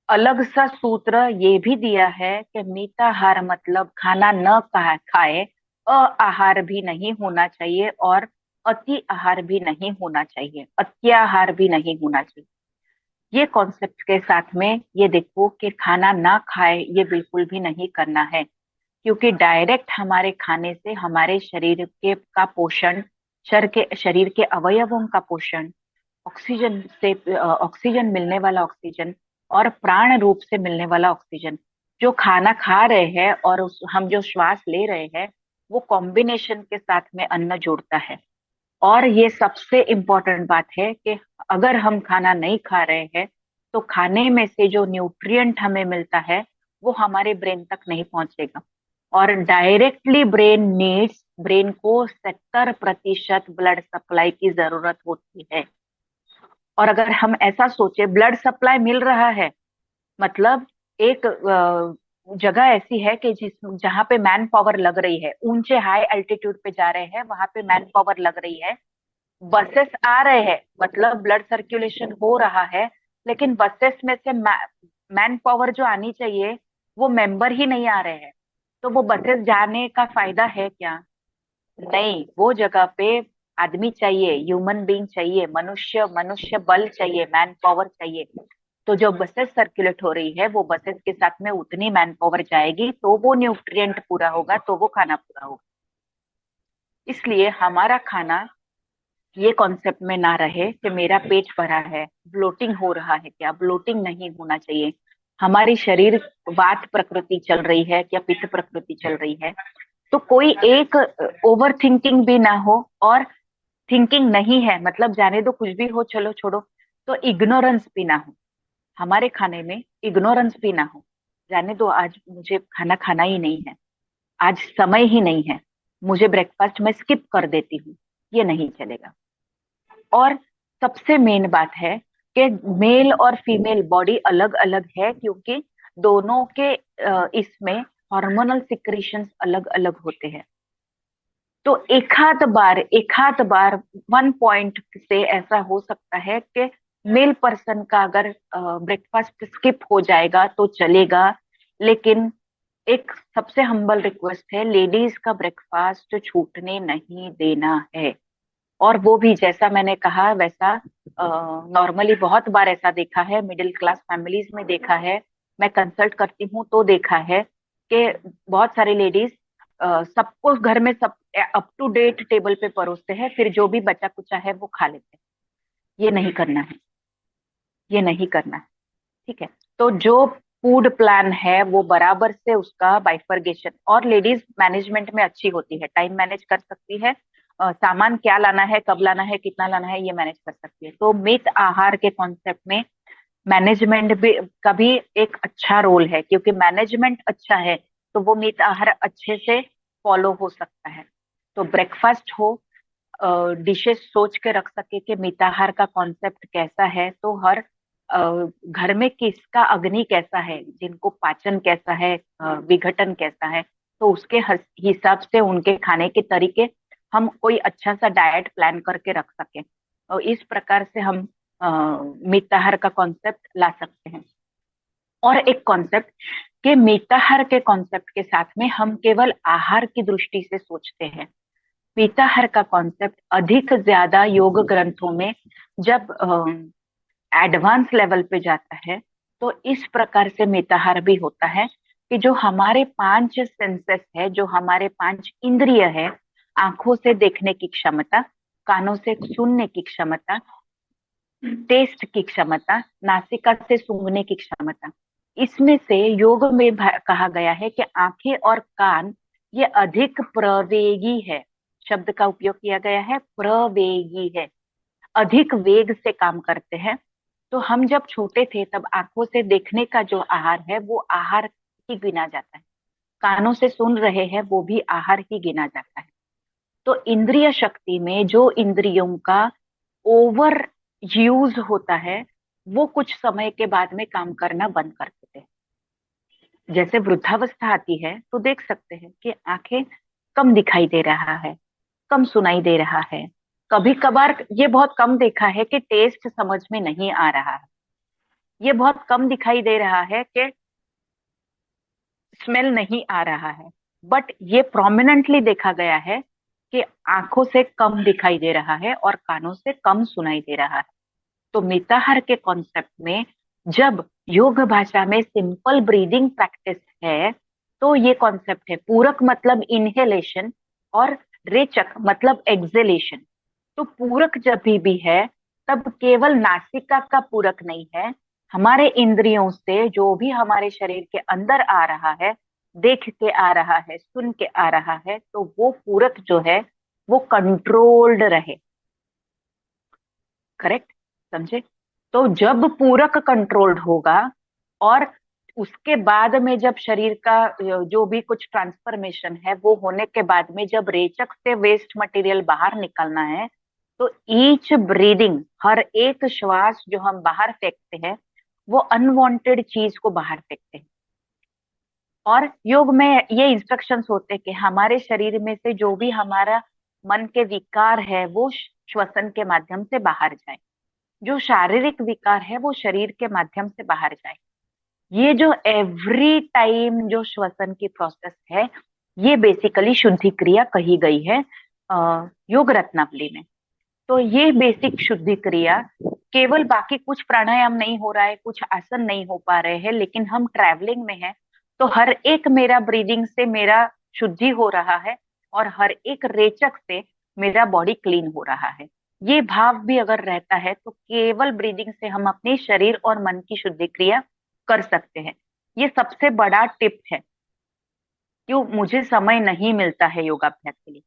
[SPEAKER 2] अलग सा सूत्र ये भी दिया है कि मिताहार मतलब खाना न खाए, आहार भी नहीं होना चाहिए और अति आहार भी नहीं होना चाहिए, अत्याहार भी नहीं होना चाहिए। ये कॉन्सेप्ट के साथ में ये देखो कि खाना ना खाए ये बिल्कुल भी नहीं करना है, क्योंकि डायरेक्ट हमारे खाने से हमारे शरीर के का पोषण, शरीर के अवयवों का पोषण, ऑक्सीजन से ऑक्सीजन मिलने वाला ऑक्सीजन और प्राण रूप से मिलने वाला ऑक्सीजन, जो खाना खा रहे हैं और हम जो श्वास ले रहे हैं, वो कॉम्बिनेशन के साथ में अन्न जोड़ता है। और ये सबसे इम्पोर्टेंट बात है कि अगर हम खाना नहीं खा रहे हैं तो खाने में से जो न्यूट्रिएंट हमें मिलता है वो हमारे ब्रेन तक नहीं पहुंचेगा। और डायरेक्टली ब्रेन को 70% ब्लड सप्लाई की जरूरत होती है। और अगर हम ऐसा सोचे, ब्लड सप्लाई मिल रहा है मतलब एक जगह ऐसी है कि जहाँ पे मैन पावर लग रही है, ऊंचे हाई एल्टीट्यूड पे जा रहे हैं, वहां पे मैन पावर लग रही है, बसेस आ रहे हैं मतलब ब्लड सर्कुलेशन हो रहा है, लेकिन बसेस में से मैन पावर जो आनी चाहिए वो मेंबर ही नहीं आ रहे हैं। तो वो बसेस जाने का फायदा है क्या? नहीं, वो जगह पे आदमी चाहिए, ह्यूमन बीइंग चाहिए, मनुष्य मनुष्य बल चाहिए, मैन पावर चाहिए। तो जो बसेस सर्कुलेट हो रही है वो बसेस के साथ में उतनी मैन पावर जाएगी तो वो न्यूट्रिएंट पूरा होगा, तो वो खाना पूरा होगा। इसलिए हमारा खाना ये कॉन्सेप्ट में ना रहे कि मेरा पेट भरा है, ब्लोटिंग हो रहा है क्या, ब्लोटिंग नहीं होना चाहिए। हमारी शरीर वात प्रकृति चल रही है क्या पित्त प्रकृति चल रही है, तो कोई एक ओवर थिंकिंग भी ना हो, और थिंकिंग नहीं है मतलब जाने दो कुछ भी हो चलो छोड़ो, तो इग्नोरेंस भी ना हो। हमारे खाने में इग्नोरेंस भी ना हो, जाने दो आज मुझे खाना खाना ही नहीं है, आज समय ही नहीं है, मुझे ब्रेकफास्ट में स्किप कर देती हूँ, ये नहीं चलेगा। और सबसे मेन बात है कि मेल और फीमेल बॉडी अलग अलग है, क्योंकि दोनों के इसमें हार्मोनल सिक्रीशंस अलग अलग होते हैं। तो एक आध बार 1 पॉइंट से ऐसा हो सकता है कि मेल पर्सन का अगर ब्रेकफास्ट स्किप हो जाएगा तो चलेगा, लेकिन एक सबसे हम्बल रिक्वेस्ट है, लेडीज का ब्रेकफास्ट छूटने नहीं देना है। और वो भी जैसा मैंने कहा वैसा, नॉर्मली बहुत बार ऐसा देखा है, मिडिल क्लास फैमिलीज में देखा है, मैं कंसल्ट करती हूँ तो देखा है कि बहुत सारी लेडीज सबको घर में सब अप टू डेट टेबल पे परोसते हैं, फिर जो भी बचा कुचा है वो खा लेते हैं। ये नहीं करना है, ये नहीं करना है। ठीक है। तो जो फूड प्लान है वो बराबर से उसका बाइफरगेशन, और लेडीज मैनेजमेंट में अच्छी होती है, टाइम मैनेज कर सकती है, सामान क्या लाना है, कब लाना है, कितना लाना है, ये मैनेज कर सकती है। तो मित आहार के कॉन्सेप्ट में मैनेजमेंट भी का भी एक अच्छा रोल है, क्योंकि मैनेजमेंट अच्छा है तो वो मित आहार अच्छे से फॉलो हो सकता है। तो ब्रेकफास्ट हो, डिशेस सोच के रख सके कि मिताहार का कॉन्सेप्ट कैसा है, तो हर घर में किसका अग्नि कैसा है, जिनको पाचन कैसा है, विघटन कैसा है, तो उसके हिसाब से उनके खाने के तरीके हम कोई अच्छा सा डाइट प्लान करके रख सके। और इस प्रकार से हम मिताहार का कॉन्सेप्ट ला सकते हैं। और एक कॉन्सेप्ट के मिताहार के कॉन्सेप्ट के साथ में हम केवल आहार की दृष्टि से सोचते हैं। पीताहार का कॉन्सेप्ट अधिक ज्यादा योग ग्रंथों में जब एडवांस लेवल पे जाता है, तो इस प्रकार से मिताहार भी होता है कि जो हमारे पांच सेंसेस है, जो हमारे पांच इंद्रिय है, आंखों से देखने की क्षमता, कानों से सुनने की क्षमता, टेस्ट की क्षमता, नासिका से सूंघने की क्षमता, इसमें से योग में कहा गया है कि आंखें और कान ये अधिक प्रवेगी है। शब्द का उपयोग किया गया है, प्रवेगी है, अधिक वेग से काम करते हैं। तो हम जब छोटे थे तब आंखों से देखने का जो आहार है वो आहार ही गिना जाता है, कानों से सुन रहे हैं वो भी आहार ही गिना जाता है। तो इंद्रिय शक्ति में जो इंद्रियों का ओवर यूज होता है, वो कुछ समय के बाद में काम करना बंद कर देते हैं। जैसे वृद्धावस्था आती है तो देख सकते हैं कि आंखें कम दिखाई दे रहा है, कम सुनाई दे रहा है, कभी कभार ये बहुत कम देखा है कि टेस्ट समझ में नहीं आ रहा है, ये बहुत कम दिखाई दे रहा है कि स्मेल नहीं आ रहा है। बट ये प्रोमिनेंटली देखा गया है कि आंखों से कम दिखाई दे रहा है और कानों से कम सुनाई दे रहा है। तो मिताहार के कॉन्सेप्ट में जब योग भाषा में सिंपल ब्रीदिंग प्रैक्टिस है, तो ये कॉन्सेप्ट है पूरक मतलब इनहेलेशन और रेचक मतलब एक्सेलेशन। तो पूरक जब भी है तब केवल नासिका का पूरक नहीं है, हमारे इंद्रियों से जो भी हमारे शरीर के अंदर आ रहा है, देख के आ रहा है, सुन के आ रहा है, तो वो पूरक जो है वो कंट्रोल्ड रहे। करेक्ट, समझे? तो जब पूरक कंट्रोल्ड होगा और उसके बाद में जब शरीर का जो भी कुछ ट्रांसफॉर्मेशन है वो होने के बाद में जब रेचक से वेस्ट मटेरियल बाहर निकलना है, तो ईच ब्रीदिंग, हर एक श्वास जो हम बाहर फेंकते हैं वो अनवांटेड चीज को बाहर फेंकते हैं। और योग में ये इंस्ट्रक्शंस होते हैं कि हमारे शरीर में से जो भी हमारा मन के विकार है वो श्वसन के माध्यम से बाहर जाए, जो शारीरिक विकार है वो शरीर के माध्यम से बाहर जाए। ये जो एवरी टाइम जो श्वसन की प्रोसेस है, ये बेसिकली शुद्धि क्रिया कही गई है योग रत्नावली में। तो ये बेसिक शुद्धि क्रिया, केवल बाकी कुछ प्राणायाम नहीं हो रहा है, कुछ आसन नहीं हो पा रहे हैं, लेकिन हम ट्रैवलिंग में हैं, तो हर एक मेरा ब्रीदिंग से मेरा शुद्धि हो रहा है और हर एक रेचक से मेरा बॉडी क्लीन हो रहा है। ये भाव भी अगर रहता है तो केवल ब्रीदिंग से हम अपने शरीर और मन की शुद्धि क्रिया कर सकते हैं। ये सबसे बड़ा टिप है। क्यों मुझे समय नहीं मिलता है योगाभ्यास के लिए,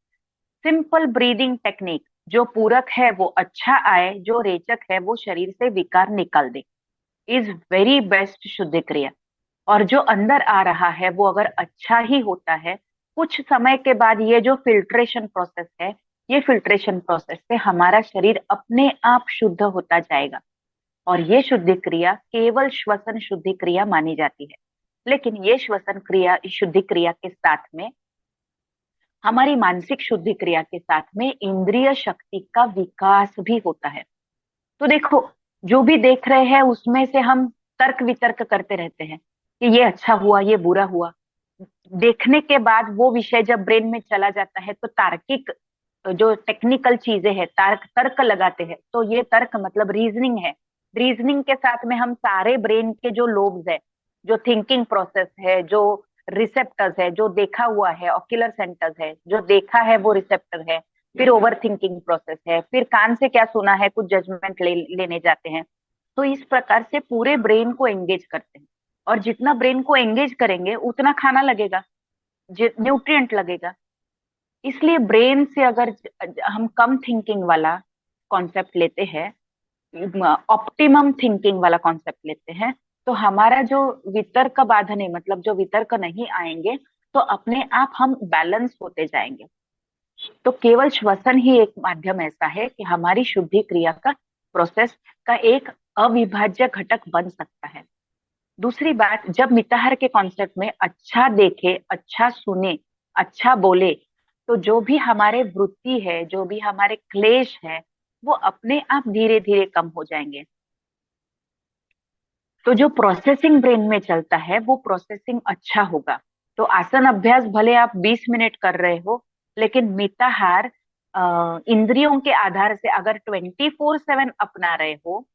[SPEAKER 2] सिंपल ब्रीदिंग टेक्निक, जो पूरक है वो अच्छा आए, जो रेचक है वो शरीर से विकार निकाल दे, इज वेरी बेस्ट शुद्ध क्रिया। और जो अंदर आ रहा है वो अगर अच्छा ही होता है, कुछ समय के बाद ये जो फिल्ट्रेशन प्रोसेस है, ये फिल्ट्रेशन प्रोसेस से हमारा शरीर अपने आप शुद्ध होता जाएगा। और ये शुद्धि क्रिया केवल श्वसन शुद्धि क्रिया मानी जाती है। लेकिन ये श्वसन क्रिया, शुद्धि क्रिया के साथ में हमारी मानसिक शुद्धि क्रिया के साथ में इंद्रिय शक्ति का विकास भी होता है। तो देखो, जो भी देख रहे हैं उसमें से हम तर्क वितर्क करते रहते हैं कि ये अच्छा हुआ, ये बुरा हुआ। देखने के बाद वो विषय जब ब्रेन में चला जाता है तो तार्किक जो टेक्निकल चीजें हैं, तर्क लगाते हैं, तो ये तर्क मतलब रीजनिंग है। रीजनिंग के साथ में हम सारे ब्रेन के जो लोब्स है, जो थिंकिंग प्रोसेस है, जो रिसेप्टर्स है, जो देखा हुआ है, ऑक्यूलर सेंटर्स है, जो देखा है वो रिसेप्टर है, फिर ओवर थिंकिंग प्रोसेस है, फिर कान से क्या सुना है कुछ जजमेंट लेने जाते हैं। तो इस प्रकार से पूरे ब्रेन को एंगेज करते हैं। और जितना ब्रेन को एंगेज करेंगे उतना खाना लगेगा, न्यूट्रिएंट लगेगा। इसलिए ब्रेन से अगर हम कम थिंकिंग वाला कॉन्सेप्ट लेते हैं, ऑप्टिमम थिंकिंग वाला कॉन्सेप्ट लेते हैं, तो हमारा जो वितर्क बाधने मतलब जो वितर्क नहीं आएंगे, तो अपने आप हम बैलेंस होते जाएंगे। तो केवल श्वसन ही एक माध्यम ऐसा है कि हमारी शुद्धि क्रिया का प्रोसेस का एक अविभाज्य घटक बन सकता है। दूसरी बात, जब मिताहार के कॉन्सेप्ट में अच्छा देखे, अच्छा सुने, अच्छा बोले, तो जो भी हमारे वृत्ति है, जो भी हमारे क्लेश है, वो अपने आप धीरे धीरे कम हो जाएंगे। तो जो प्रोसेसिंग ब्रेन में चलता है वो प्रोसेसिंग अच्छा होगा। तो आसन अभ्यास भले आप 20 मिनट कर रहे हो, लेकिन मिताहार इंद्रियों के आधार से अगर 24/7 अपना रहे हो,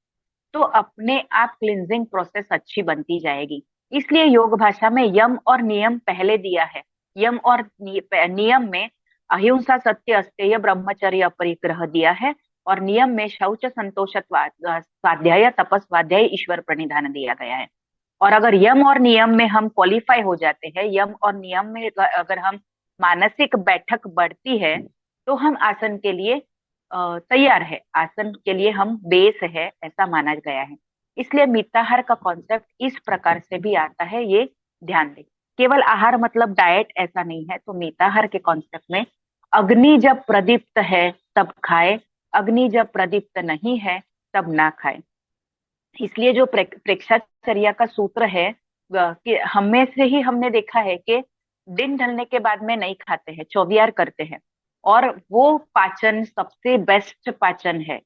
[SPEAKER 2] तो अपने आप क्लिंजिंग प्रोसेस अच्छी बनती जाएगी। इसलिए योग भाषा में यम और नियम पहले दिया है। यम और नियम में अहिंसा, सत्य, अस्तेय, ब्रह्मचर्य, अपरिग्रह दिया है। और नियम में शौच, संतोष, स्वाध्याय, तपस, स्वाध्याय, ईश्वर प्रणिधान दिया गया है। और अगर यम और नियम में हम क्वालिफाई हो जाते हैं, यम और नियम में अगर हम मानसिक बैठक बढ़ती है, तो हम आसन के लिए तैयार है, आसन के लिए हम बेस है, ऐसा माना गया है। इसलिए मिताहार का कॉन्सेप्ट इस प्रकार से भी आता है, ये ध्यान दें। केवल आहार मतलब डाइट ऐसा नहीं है। तो मिताहार के कॉन्सेप्ट में अग्नि जब प्रदीप्त है तब खाए, अग्नि जब प्रदीप्त नहीं है तब ना खाए। इसलिए जो प्रेक्षाचर्या का सूत्र है, कि हमें से ही हमने देखा है कि दिन ढलने के बाद में नहीं खाते हैं, चौबियार करते हैं। और वो पाचन सबसे बेस्ट पाचन है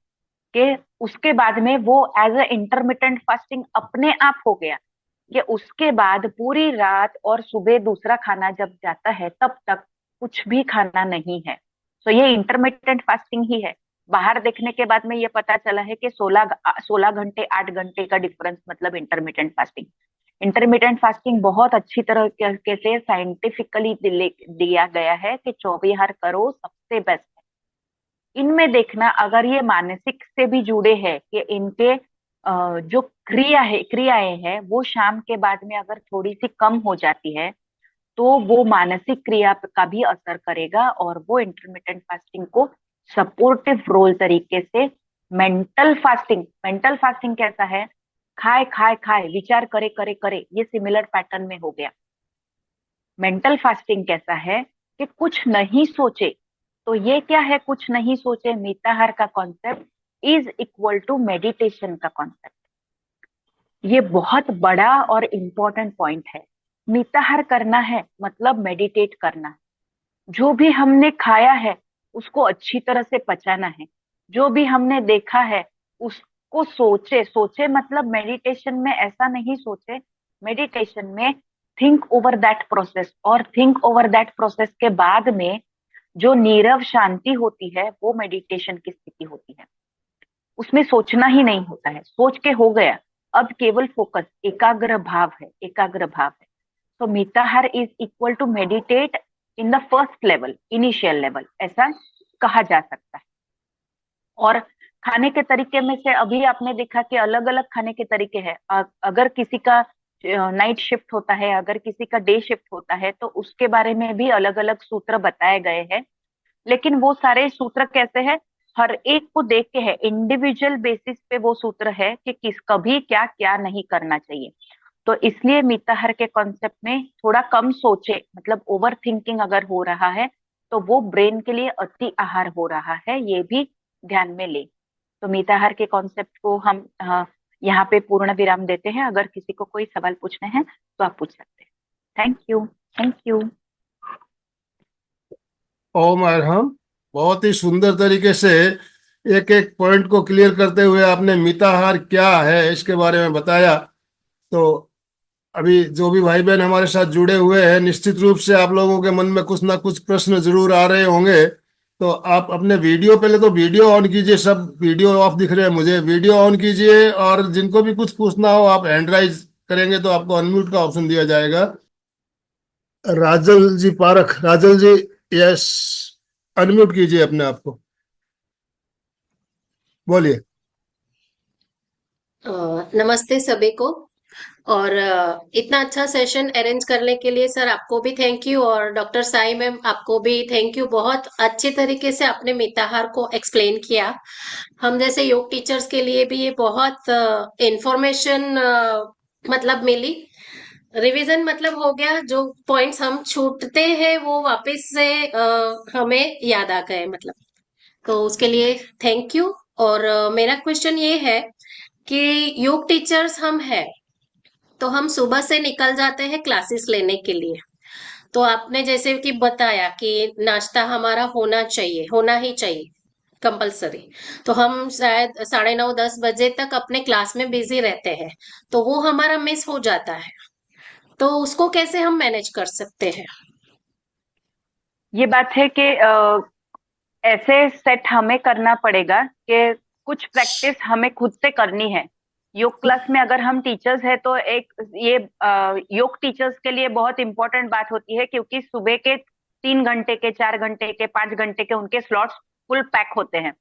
[SPEAKER 2] कि उसके बाद में वो एज अ इंटरमिटेंट फास्टिंग अपने आप हो गया, कि उसके बाद पूरी रात और सुबह दूसरा खाना जब जाता है तब तक कुछ भी खाना नहीं है। तो ये इंटरमिटेंट फास्टिंग ही है। बाहर देखने के बाद में ये पता चला है कि 16 घंटे 8 घंटे का डिफरेंस मतलब इंटरमिटेंट फास्टिंग। इंटरमिटेंट फास्टिंग बहुत अच्छी तरीके से साइंटिफिकली दिया गया है कि 24 करो, सबसे बेस्ट है। इनमें देखना अगर ये मानसिक से भी जुड़े हैं कि इनके जो क्रियाएं हैं वो शाम के बाद में अगर थोड़ी सी कम हो जाती है, तो वो मानसिक क्रिया का भी असर करेगा और वो इंटरमिटेंट फास्टिंग को सपोर्टिव रोल तरीके से मेंटल फास्टिंग कैसा है, खाए खाए खाए विचार करे करे करे, ये सिमिलर पैटर्न में हो गया। मेंटल फास्टिंग कैसा है कि कुछ नहीं सोचे। तो ये क्या है कुछ नहीं सोचे? मिताहार का concept is equal to meditation का कॉन्सेप्ट। ये बहुत बड़ा और इम्पोर्टेंट पॉइंट है। मिताहार करना है मतलब मेडिटेट करना है। जो भी हमने खाया है उसको अच्छी तरह से पचाना है। जो भी हमने देखा है उसको सोचे, सोचे मतलब मेडिटेशन में ऐसा नहीं सोचे, मेडिटेशन में थिंक ओवर दैट प्रोसेस, और थिंक ओवर दैट प्रोसेस के बाद में जो नीरव शांति होती है वो मेडिटेशन की स्थिति होती है। उसमें सोचना ही नहीं होता है, सोच के हो गया। अब केवल फोकस, एकाग्र भाव है, एकाग्र भाव है। तो मिताहार is equal to meditate in the first level, initial level, ऐसा कहा जा सकता है। और खाने के तरीके में से अभी आपने देखा कि अलग अलग खाने के तरीके हैं। अगर किसी का नाइट शिफ्ट होता है, अगर किसी का डे शिफ्ट होता है, तो उसके बारे में भी अलग अलग सूत्र बताए गए हैं। लेकिन वो सारे सूत्र कैसे हैं, हर एक को देख के है, इंडिविजुअल बेसिस पे वो सूत्र है कि किस कभी क्या क्या नहीं करना चाहिए। तो इसलिए मिताहार के कॉन्सेप्ट में थोड़ा कम सोचे, मतलब ओवर थिंकिंग अगर हो रहा है तो वो ब्रेन के लिए अति आहार हो रहा है, ये भी ध्यान में ले। तो मिताहार के कॉन्सेप्ट को हम यहाँ पे पूर्ण विराम देते हैं। अगर किसी को कोई सवाल पूछने हैं तो आप पूछ सकते हैं। Thank you. Thank you.
[SPEAKER 1] Om Arham. बहुत ही सुंदर तरीके से एक एक पॉइंट को क्लियर करते हुए आपने मिताहार क्या है इसके बारे में बताया। तो अभी जो भी भाई बहन हमारे साथ जुड़े हुए हैं, निश्चित रूप से आप लोगों के मन में कुछ ना कुछ प्रश्न जरूर आ रहे होंगे। तो आप अपने वीडियो, पहले तो वीडियो ऑन कीजिए। सब वीडियो ऑफ दिख रहे हैं मुझे, वीडियो ऑन कीजिए। और जिनको भी कुछ पूछना हो आप हैंड राइज करेंगे तो आपको अनम्यूट का ऑप्शन दिया जाएगा। राजल जी पारख, राजल जी, यस, अनम्यूट कीजिए अपने आप को, बोलिए।
[SPEAKER 3] नमस्ते सभी को। और इतना अच्छा सेशन अरेंज करने के लिए सर आपको भी थैंक यू, और डॉक्टर साई मैम आपको भी थैंक यू। बहुत अच्छे तरीके से आपने मिताहार को एक्सप्लेन किया। हम जैसे योग टीचर्स के लिए भी ये बहुत इंफॉर्मेशन मतलब मिली। रिवीजन मतलब हो गया, जो पॉइंट्स हम छूटते हैं वो वापस से हमें याद आ गए मतलब। तो उसके लिए थैंक यू। और मेरा क्वेश्चन ये है कि योग टीचर्स हम हैं, तो हम सुबह से निकल जाते हैं क्लासेस लेने के लिए। तो आपने जैसे कि बताया कि नाश्ता हमारा होना चाहिए, होना ही चाहिए, कंपलसरी। तो हम शायद 9:30-10 बजे तक अपने क्लास में बिजी रहते हैं, तो वो हमारा मिस हो जाता है। तो उसको कैसे हम मैनेज कर सकते हैं?
[SPEAKER 2] ये बात है कि ऐसे सेट हमें करना पड़ेगा कि कुछ प्रैक्टिस हमें खुद से करनी है। योग क्लास में अगर हम टीचर्स हैं तो एक ये योग टीचर्स के लिए बहुत इंपॉर्टेंट बात होती है, क्योंकि सुबह के 3 घंटे के, 4 घंटे के, 5 घंटे के उनके स्लॉट्स फुल पैक होते हैं।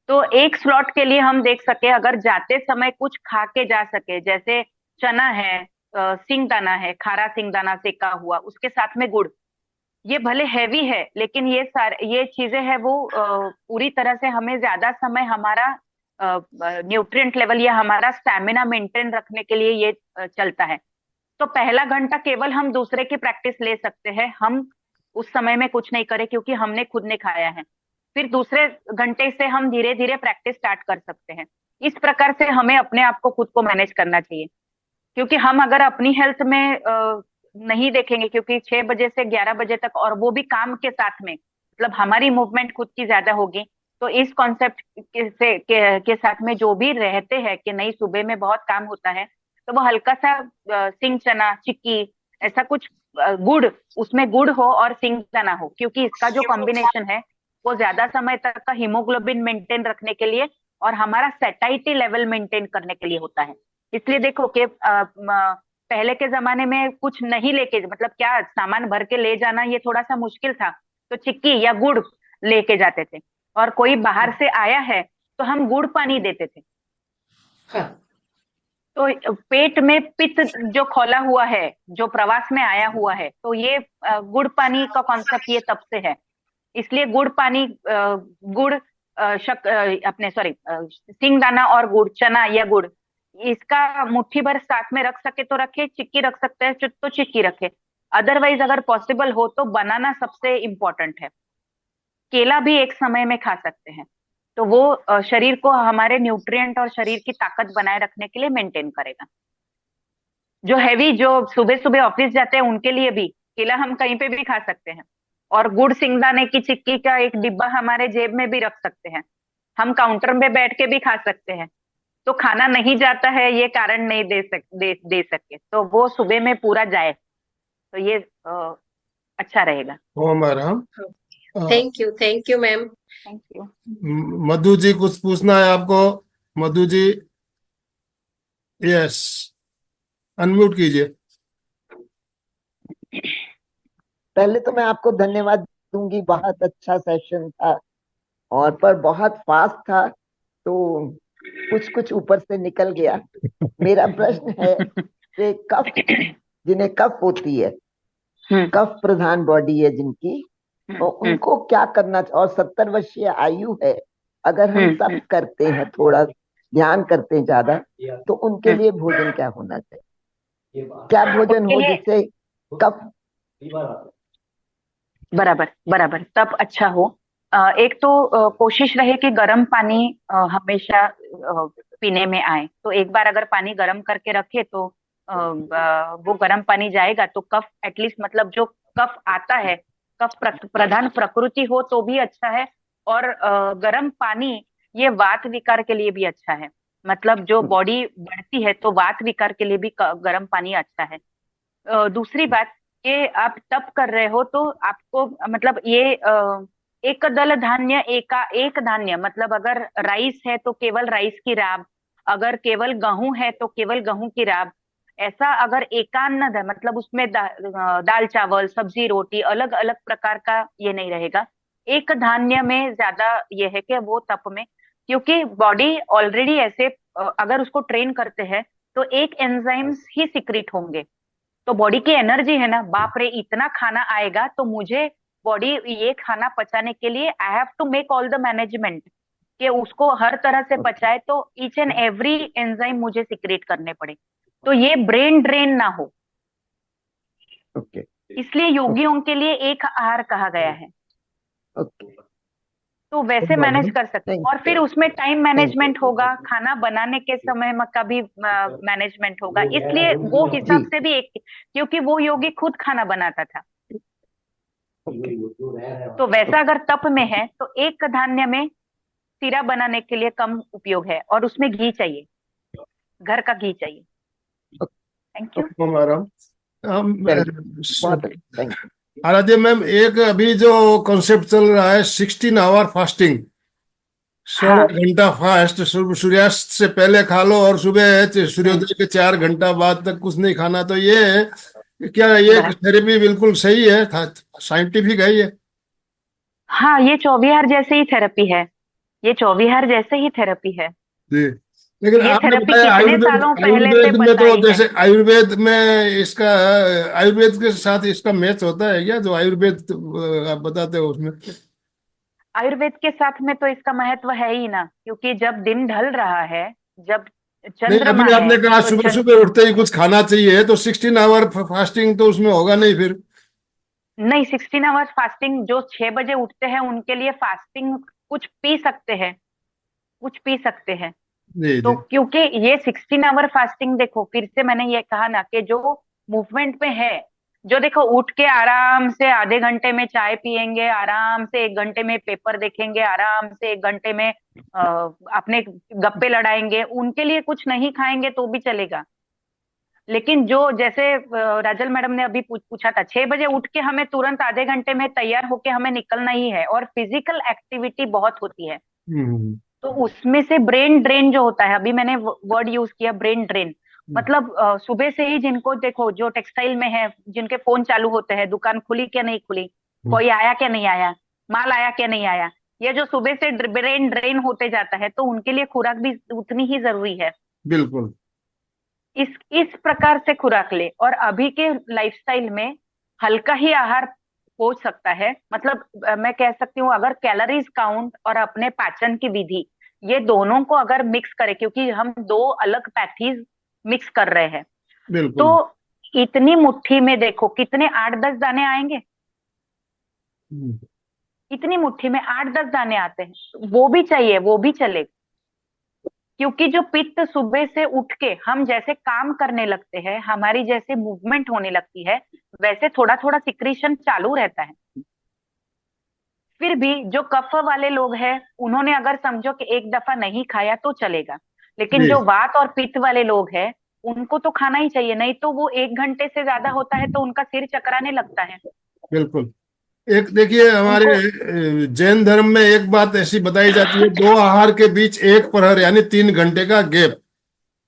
[SPEAKER 2] तो एक स्लॉट के लिए हम देख सके, अगर जाते समय कुछ खा के जा सके, जैसे चना है, सिंगदाना है, खारा सिंगदाना सेका हुआ, उसके साथ में गुड़। ये भले हैवी है लेकिन ये चीजें है वो पूरी तरह से हमें ज्यादा समय हमारा न्यूट्रिएंट लेवल या हमारा स्टैमिना मेंटेन रखने के लिए ये चलता है। तो पहला घंटा केवल हम दूसरे की प्रैक्टिस ले सकते हैं, हम उस समय में कुछ नहीं करें क्योंकि हमने खुद ने खाया है। फिर दूसरे घंटे से हम धीरे धीरे प्रैक्टिस स्टार्ट कर सकते हैं। इस प्रकार से हमें अपने आप को खुद को मैनेज करना चाहिए। क्योंकि हम अगर अपनी हेल्थ में नहीं देखेंगे, क्योंकि 6 बजे से 11 बजे तक, और वो भी काम के साथ में, मतलब हमारी मूवमेंट खुद की ज्यादा होगी। तो इस कॉन्सेप्ट के साथ में जो भी रहते हैं कि नहीं सुबह में बहुत काम होता है, तो वो हल्का सा सिंग चना चिक्की, ऐसा कुछ गुड़, उसमें गुड़ हो और सिंग चना हो, क्योंकि इसका जो कॉम्बिनेशन है वो ज्यादा समय तक का हीमोग्लोबिन मेंटेन रखने के लिए और हमारा सेटाइटी लेवल मेंटेन करने के लिए होता है। इसलिए देखो कि पहले के जमाने में कुछ नहीं लेके, मतलब क्या सामान भर के ले जाना ये थोड़ा सा मुश्किल था, तो चिक्की या गुड़ लेके जाते थे। और कोई बाहर से आया है तो हम गुड़ पानी देते थे।
[SPEAKER 3] हाँ।
[SPEAKER 2] तो पेट में पित्त जो खोला हुआ है, जो प्रवास में आया हुआ है, तो ये गुड़ पानी का कॉन्सेप्ट ये तब से है। इसलिए गुड़ पानी, गुड़, अपने सॉरी, सिंगदाना और गुड़, चना या गुड़, इसका मुट्ठी भर साथ में रख सके तो रखे, चिक्की रख सकते हैं तो चिक्की रखे। अदरवाइज अगर पॉसिबल हो तो बनाना सबसे इम्पोर्टेंट है। केला भी एक समय में खा सकते हैं। तो वो शरीर को, हमारे न्यूट्रिएंट और शरीर की ताकत बनाए रखने के लिए मेंटेन करेगा। जो हैवी, जो सुबह सुबह ऑफिस जाते हैं उनके लिए भी केला हम कहीं पे भी खा सकते हैं। और गुड़ सिंगदाने की चिक्की का एक डिब्बा हमारे जेब में भी रख सकते हैं। हम काउंटर में बैठ के भी खा सकते हैं। तो खाना नहीं जाता है ये कारण नहीं दे सके, तो वो सुबह में पूरा जाए, तो ये अच्छा रहेगा।
[SPEAKER 1] Om Ram.
[SPEAKER 3] Thank you ma'am.
[SPEAKER 2] Thank you.
[SPEAKER 1] Madhu ji, कुछ पूछना है आपको? मधु जी, यस, अनम्यूट कीजिए।
[SPEAKER 4] पहले तो मैं आपको धन्यवाद दूंगी, बहुत अच्छा सेशन था और पर बहुत फास्ट था, तो कुछ कुछ ऊपर से निकल गया। मेरा प्रश्न है कि कफ, जिन्हें कफ होती है,
[SPEAKER 2] हम्म।
[SPEAKER 4] कफ प्रधान बॉडी है जिनकी, तो उनको क्या करना चाहिए? और 70 वर्षीय आयु है, अगर हम सब करते हैं, थोड़ा ध्यान करते हैं ज्यादा, तो उनके लिए भोजन क्या होना चाहिए? क्या भोजन
[SPEAKER 2] उनके
[SPEAKER 4] हो
[SPEAKER 2] लिए
[SPEAKER 4] जिससे कफ।
[SPEAKER 2] बराबर बराबर तब अच्छा हो। एक तो कोशिश रहे कि गर्म पानी हमेशा पीने में आए। तो एक बार अगर पानी गर्म करके रखे तो वो गर्म पानी जाएगा तो कफ एटलीस्ट, मतलब जो कफ आता है, कफ प्रधान प्रकृति हो तो भी अच्छा है। और गर्म पानी ये वात विकार के लिए भी अच्छा है। मतलब जो बॉडी बढ़ती है तो वात विकार के लिए भी गर्म पानी अच्छा है। दूसरी बात कि आप तप कर रहे हो तो आपको मतलब ये एक दल धान्य एका एक धान्य, मतलब अगर राइस है तो केवल राइस की राब, अगर केवल गेहूं है तो केवल गेहूं की राब, ऐसा अगर एकान्न है मतलब उसमें दाल चावल सब्जी रोटी अलग अलग प्रकार का ये नहीं रहेगा। एक धान्य में ज्यादा ये है कि वो तप में, क्योंकि बॉडी ऑलरेडी ऐसे अगर उसको ट्रेन करते हैं तो एक एंजाइम्स ही सिक्रिट होंगे। तो बॉडी की एनर्जी है ना, बाप रे इतना खाना आएगा तो मुझे बॉडी ये खाना पचाने के लिए I have to make all the management कि उसको हर तरह से पचाए, तो ईच एंड एवरी एंजाइम मुझे सिक्रेट करने पड़े, तो ये ब्रेन ड्रेन ना हो,
[SPEAKER 4] ओके
[SPEAKER 2] इसलिए योगियों के लिए एक आहार कहा गया है।
[SPEAKER 4] ओके,
[SPEAKER 2] तो वैसे मैनेज कर सकते हैं।
[SPEAKER 4] थैंक
[SPEAKER 2] और फिर
[SPEAKER 4] यू
[SPEAKER 2] उसमें टाइम
[SPEAKER 4] थैंक यू।
[SPEAKER 2] मैनेजमेंट होगा, खाना बनाने के समय में का भी मैनेजमेंट होगा, इसलिए वो
[SPEAKER 4] जी
[SPEAKER 2] हिसाब से भी एक, क्योंकि वो योगी खुद खाना बनाता था। तो वैसा अगर तप में है तो एक धान्य में सीरा बनाने के लिए कम उपयोग है और उसमें घी चाहिए, घर का घी चाहिए। Thank you.
[SPEAKER 1] हमारा हम
[SPEAKER 4] बहुत थैंक
[SPEAKER 1] आराध्य मैम, एक अभी जो कॉन्सेप्ट चल रहा है 16 आवर फास्टिंग, 16 घंटा फास्ट, सूर्यास्त से पहले खा लो और सुबह सूर्योदय के 4 घंटा बाद तक कुछ नहीं खाना, तो ये क्या ये
[SPEAKER 2] बस
[SPEAKER 1] थेरेपी बिल्कुल सही है, साइंटिफिक है ये?
[SPEAKER 2] हाँ, ये चौबिहार जैसे ही थेरेपी है, ये चौबिहार जैसे ही थेरेपी है।
[SPEAKER 1] जी, लेकिन
[SPEAKER 2] ये
[SPEAKER 1] आपने
[SPEAKER 2] थेरेपी
[SPEAKER 1] बताया
[SPEAKER 2] कितने
[SPEAKER 1] आयुर्वेद,
[SPEAKER 2] सालों पहले से
[SPEAKER 1] आयुर्वेद में तो
[SPEAKER 2] बताई है।
[SPEAKER 1] जैसे आयुर्वेद में इसका, आयुर्वेद के साथ इसका मैच होता है क्या, जो आयुर्वेद आप बताते हो उसमें?
[SPEAKER 2] आयुर्वेद के साथ में तो इसका महत्व है ही ना, क्योंकि जब दिन ढल रहा है, जब
[SPEAKER 1] नहीं,
[SPEAKER 2] चंद्रमा
[SPEAKER 1] अभी
[SPEAKER 2] है
[SPEAKER 1] आपने कहा
[SPEAKER 2] तो
[SPEAKER 1] सुबह सुबह उठते ही कुछ खाना चाहिए, तो 16 आवर फास्टिंग तो उसमें होगा नहीं फिर?
[SPEAKER 2] नहीं, 16 आवर्स फास्टिंग, जो 6 बजे उठते हैं उनके लिए फास्टिंग, कुछ पी सकते हैं, कुछ पी सकते हैं।
[SPEAKER 1] जी
[SPEAKER 2] तो
[SPEAKER 1] जी।
[SPEAKER 2] क्योंकि ये 16 आवर फास्टिंग, देखो फिर से मैंने ये कहा ना कि जो मूवमेंट में है, जो देखो उठ के आराम से आधे घंटे में चाय पियेंगे, आराम से 1 घंटे में पेपर देखेंगे, आराम से 1 घंटे में अपने गप्पे लड़ाएंगे, उनके लिए कुछ नहीं खाएंगे तो भी चलेगा। लेकिन जो जैसे राजल मैडम ने अभी पूछा था, 6 बजे उठ के हमें तुरंत आधे घंटे में तैयार होके हमें निकलना ही है, और फिजिकल एक्टिविटी बहुत होती है,
[SPEAKER 1] हम्म
[SPEAKER 2] तो उसमें से ब्रेन ड्रेन जो होता है, अभी मैंने वर्ड यूज किया ब्रेन ड्रेन, मतलब सुबह से ही जिनको देखो जो टेक्सटाइल में है, जिनके फोन चालू होते हैं, दुकान खुली क्या नहीं खुली,
[SPEAKER 1] हम्म,
[SPEAKER 2] कोई आया क्या नहीं आया, माल आया क्या नहीं आया, ये जो सुबह से ब्रेन ड्रेन होते जाता है, तो उनके लिए खुराक भी उतनी ही जरूरी है।
[SPEAKER 1] बिल्कुल।
[SPEAKER 2] इस प्रकार से खुराक ले, और अभी के लाइफस्टाइल में हल्का ही आहार हो सकता है, मतलब मैं कह सकती हूँ अगर कैलोरीज काउंट और अपने पाचन की विधि, ये दोनों को अगर मिक्स करें, क्योंकि हम दो अलग पैथीज मिक्स कर रहे हैं, तो
[SPEAKER 1] बिल्कुल।
[SPEAKER 2] इतनी मुट्ठी में देखो कितने 8-10 दाने आएंगे,
[SPEAKER 1] हम्म,
[SPEAKER 2] इतनी मुट्ठी में 8-10 दाने आते हैं, वो भी चाहिए, वो भी चले, क्योंकि जो पित्त सुबह से उठ के हम जैसे काम करने लगते हैं, हमारी जैसे मूवमेंट होने लगती है, वैसे थोड़ा थोड़ा सिक्रीशन चालू रहता है। फिर भी जो कफ वाले लोग हैं, उन्होंने अगर समझो कि एक दफा नहीं खाया तो चलेगा, लेकिन
[SPEAKER 1] जी
[SPEAKER 2] जो वात और पित्त वाले लोग हैं, उनको तो खाना ही चाहिए, नहीं तो वो 1 घंटे से ज्यादा होता है तो उनका सिर चकराने लगता है।
[SPEAKER 1] बिल्कुल। एक देखिए, हमारे
[SPEAKER 2] उनको
[SPEAKER 1] जैन धर्म में एक बात ऐसी बताई जाती है, दो आहार के बीच एक प्रहर यानी 3 घंटे का गैप,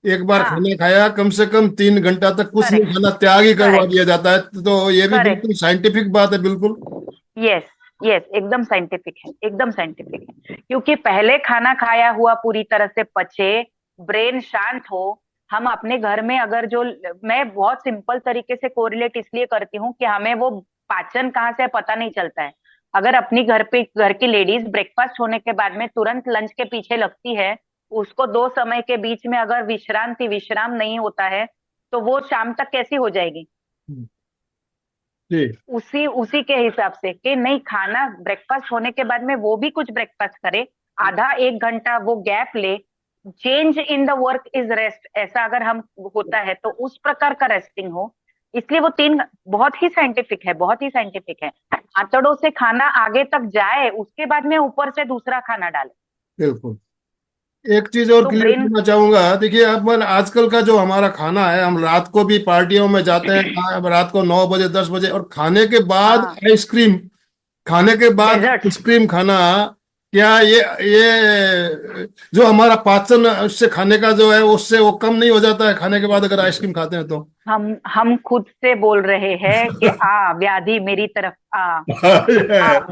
[SPEAKER 1] एक बार
[SPEAKER 2] हाँ,
[SPEAKER 1] खाना खाया कम से कम 3 घंटा तक कुछ नहीं
[SPEAKER 2] करेक्ट,
[SPEAKER 1] खाना, त्याग ही करवा
[SPEAKER 2] करेक्ट,
[SPEAKER 1] दिया जाता है, तो ये भी
[SPEAKER 2] करेक्ट,
[SPEAKER 1] बिल्कुल साइंटिफिक बात है, बिल्कुल।
[SPEAKER 2] यस, यस, एकदम साइंटिफिक है, एकदम साइंटिफिक है, क्योंकि पहले खाना खाया हुआ पूरी तरह से पचे, ब्रेन शांत हो। हम अपने घर में अगर जो, मैं बहुत सिंपल तरीके से कोरिलेट इसलिए करती हूँ कि हमें वो पाचन कहाँ से है पता नहीं चलता है। अगर अपनी घर पे घर की लेडीज ब्रेकफास्ट होने के बाद में तुरंत लंच के पीछे लगती है, उसको 2 समय के बीच में अगर विश्राम नहीं होता है, तो वो शाम तक कैसी हो जाएगी।
[SPEAKER 1] जी
[SPEAKER 2] उसी उसी के हिसाब से कि नहीं, खाना ब्रेकफास्ट होने के बाद में वो भी कुछ ब्रेकफास्ट करे, आधा 1 घंटा वो गैप ले, change in the work is rest, ऐसा अगर हम होता है तो उस प्रकार का रेस्टिंग हो। इसलिए वो तीन बहुत ही साइंटिफिक है, बहुत ही साइंटिफिक है। आंतड़ों से खाना आगे तक जाए, उसके बाद में ऊपर से दूसरा खाना डाले।
[SPEAKER 1] बिल्कुल। एक चीज और
[SPEAKER 2] तो
[SPEAKER 1] क्लियर
[SPEAKER 2] ब्रेन
[SPEAKER 1] करना चाहूंगा। देखिए अपन आजकल का जो हमारा खाना है, हम रात को भी पार्टियों में जाते हैं, रात को 9 बजे 10 बजे, और खाने के बाद
[SPEAKER 2] हाँ,
[SPEAKER 1] आइसक्रीम, खाने के बाद
[SPEAKER 2] डेजर्ट्स।
[SPEAKER 1] आइसक्रीम खाना, क्या ये जो हमारा पाचन उससे खाने का जो है उससे वो कम नहीं हो जाता है खाने के बाद अगर आइसक्रीम खाते हैं तो?
[SPEAKER 2] हम खुद से बोल रहे हैं कि आ व्याधि मेरी तरफ आ।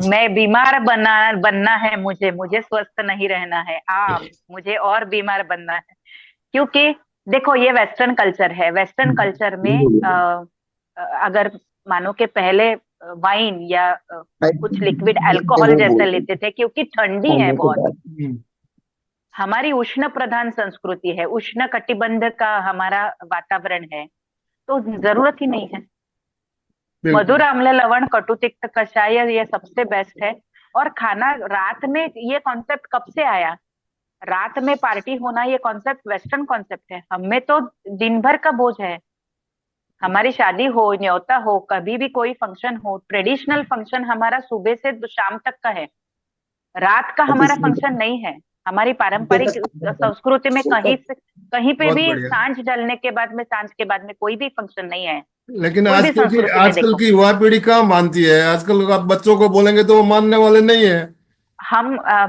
[SPEAKER 2] मैं बीमार बनना है, मुझे मुझे स्वस्थ नहीं रहना है, मुझे और बीमार बनना है। क्योंकि देखो, ये वेस्टर्न कल्चर है। वेस्टर्न कल्चर में अगर मानो कि पहले वाइन या कुछ लिक्विड अल्कोहल
[SPEAKER 4] वो
[SPEAKER 2] जैसा
[SPEAKER 4] बोल रहे
[SPEAKER 2] लेते थे, क्योंकि ठंडी है
[SPEAKER 4] खाने के
[SPEAKER 2] बहुत।
[SPEAKER 4] बाद।
[SPEAKER 2] हमारी उष्ण प्रधान संस्कृति है, उष्ण कटिबंध का हमारा वातावरण है, तो जरूरत ही नहीं है।
[SPEAKER 1] बिल्कुल।
[SPEAKER 2] मधुर अम्ल लवण कटु तिक्त कषाय ये सबसे बेस्ट है। और खाना रात में, ये कॉन्सेप्ट कब से आया? रात में पार्टी होना, ये कॉन्सेप्ट वेस्टर्न कॉन्सेप्ट है। हमें तो दिन भर का बोझ है। हमारी शादी हो, न्योता हो, कभी भी कोई फंक्शन हो, ट्रेडिशनल फंक्शन हमारा सुबह से शाम तक का है। रात का हमारा फंक्शन नहीं है। हमारी पारंपरिक संस्कृति में कहीं पे
[SPEAKER 1] बहुत
[SPEAKER 2] भी
[SPEAKER 1] बढ़िया।
[SPEAKER 2] सांझ के बाद में कोई भी फंक्शन नहीं है।
[SPEAKER 1] लेकिन
[SPEAKER 2] कोई भी संस्कृति में
[SPEAKER 1] आजकल
[SPEAKER 2] देखो।
[SPEAKER 1] की युवा पीढ़ी कहाँ मानती है? आजकल आप बच्चों को बोलेंगे तो वो मानने वाले नहीं है।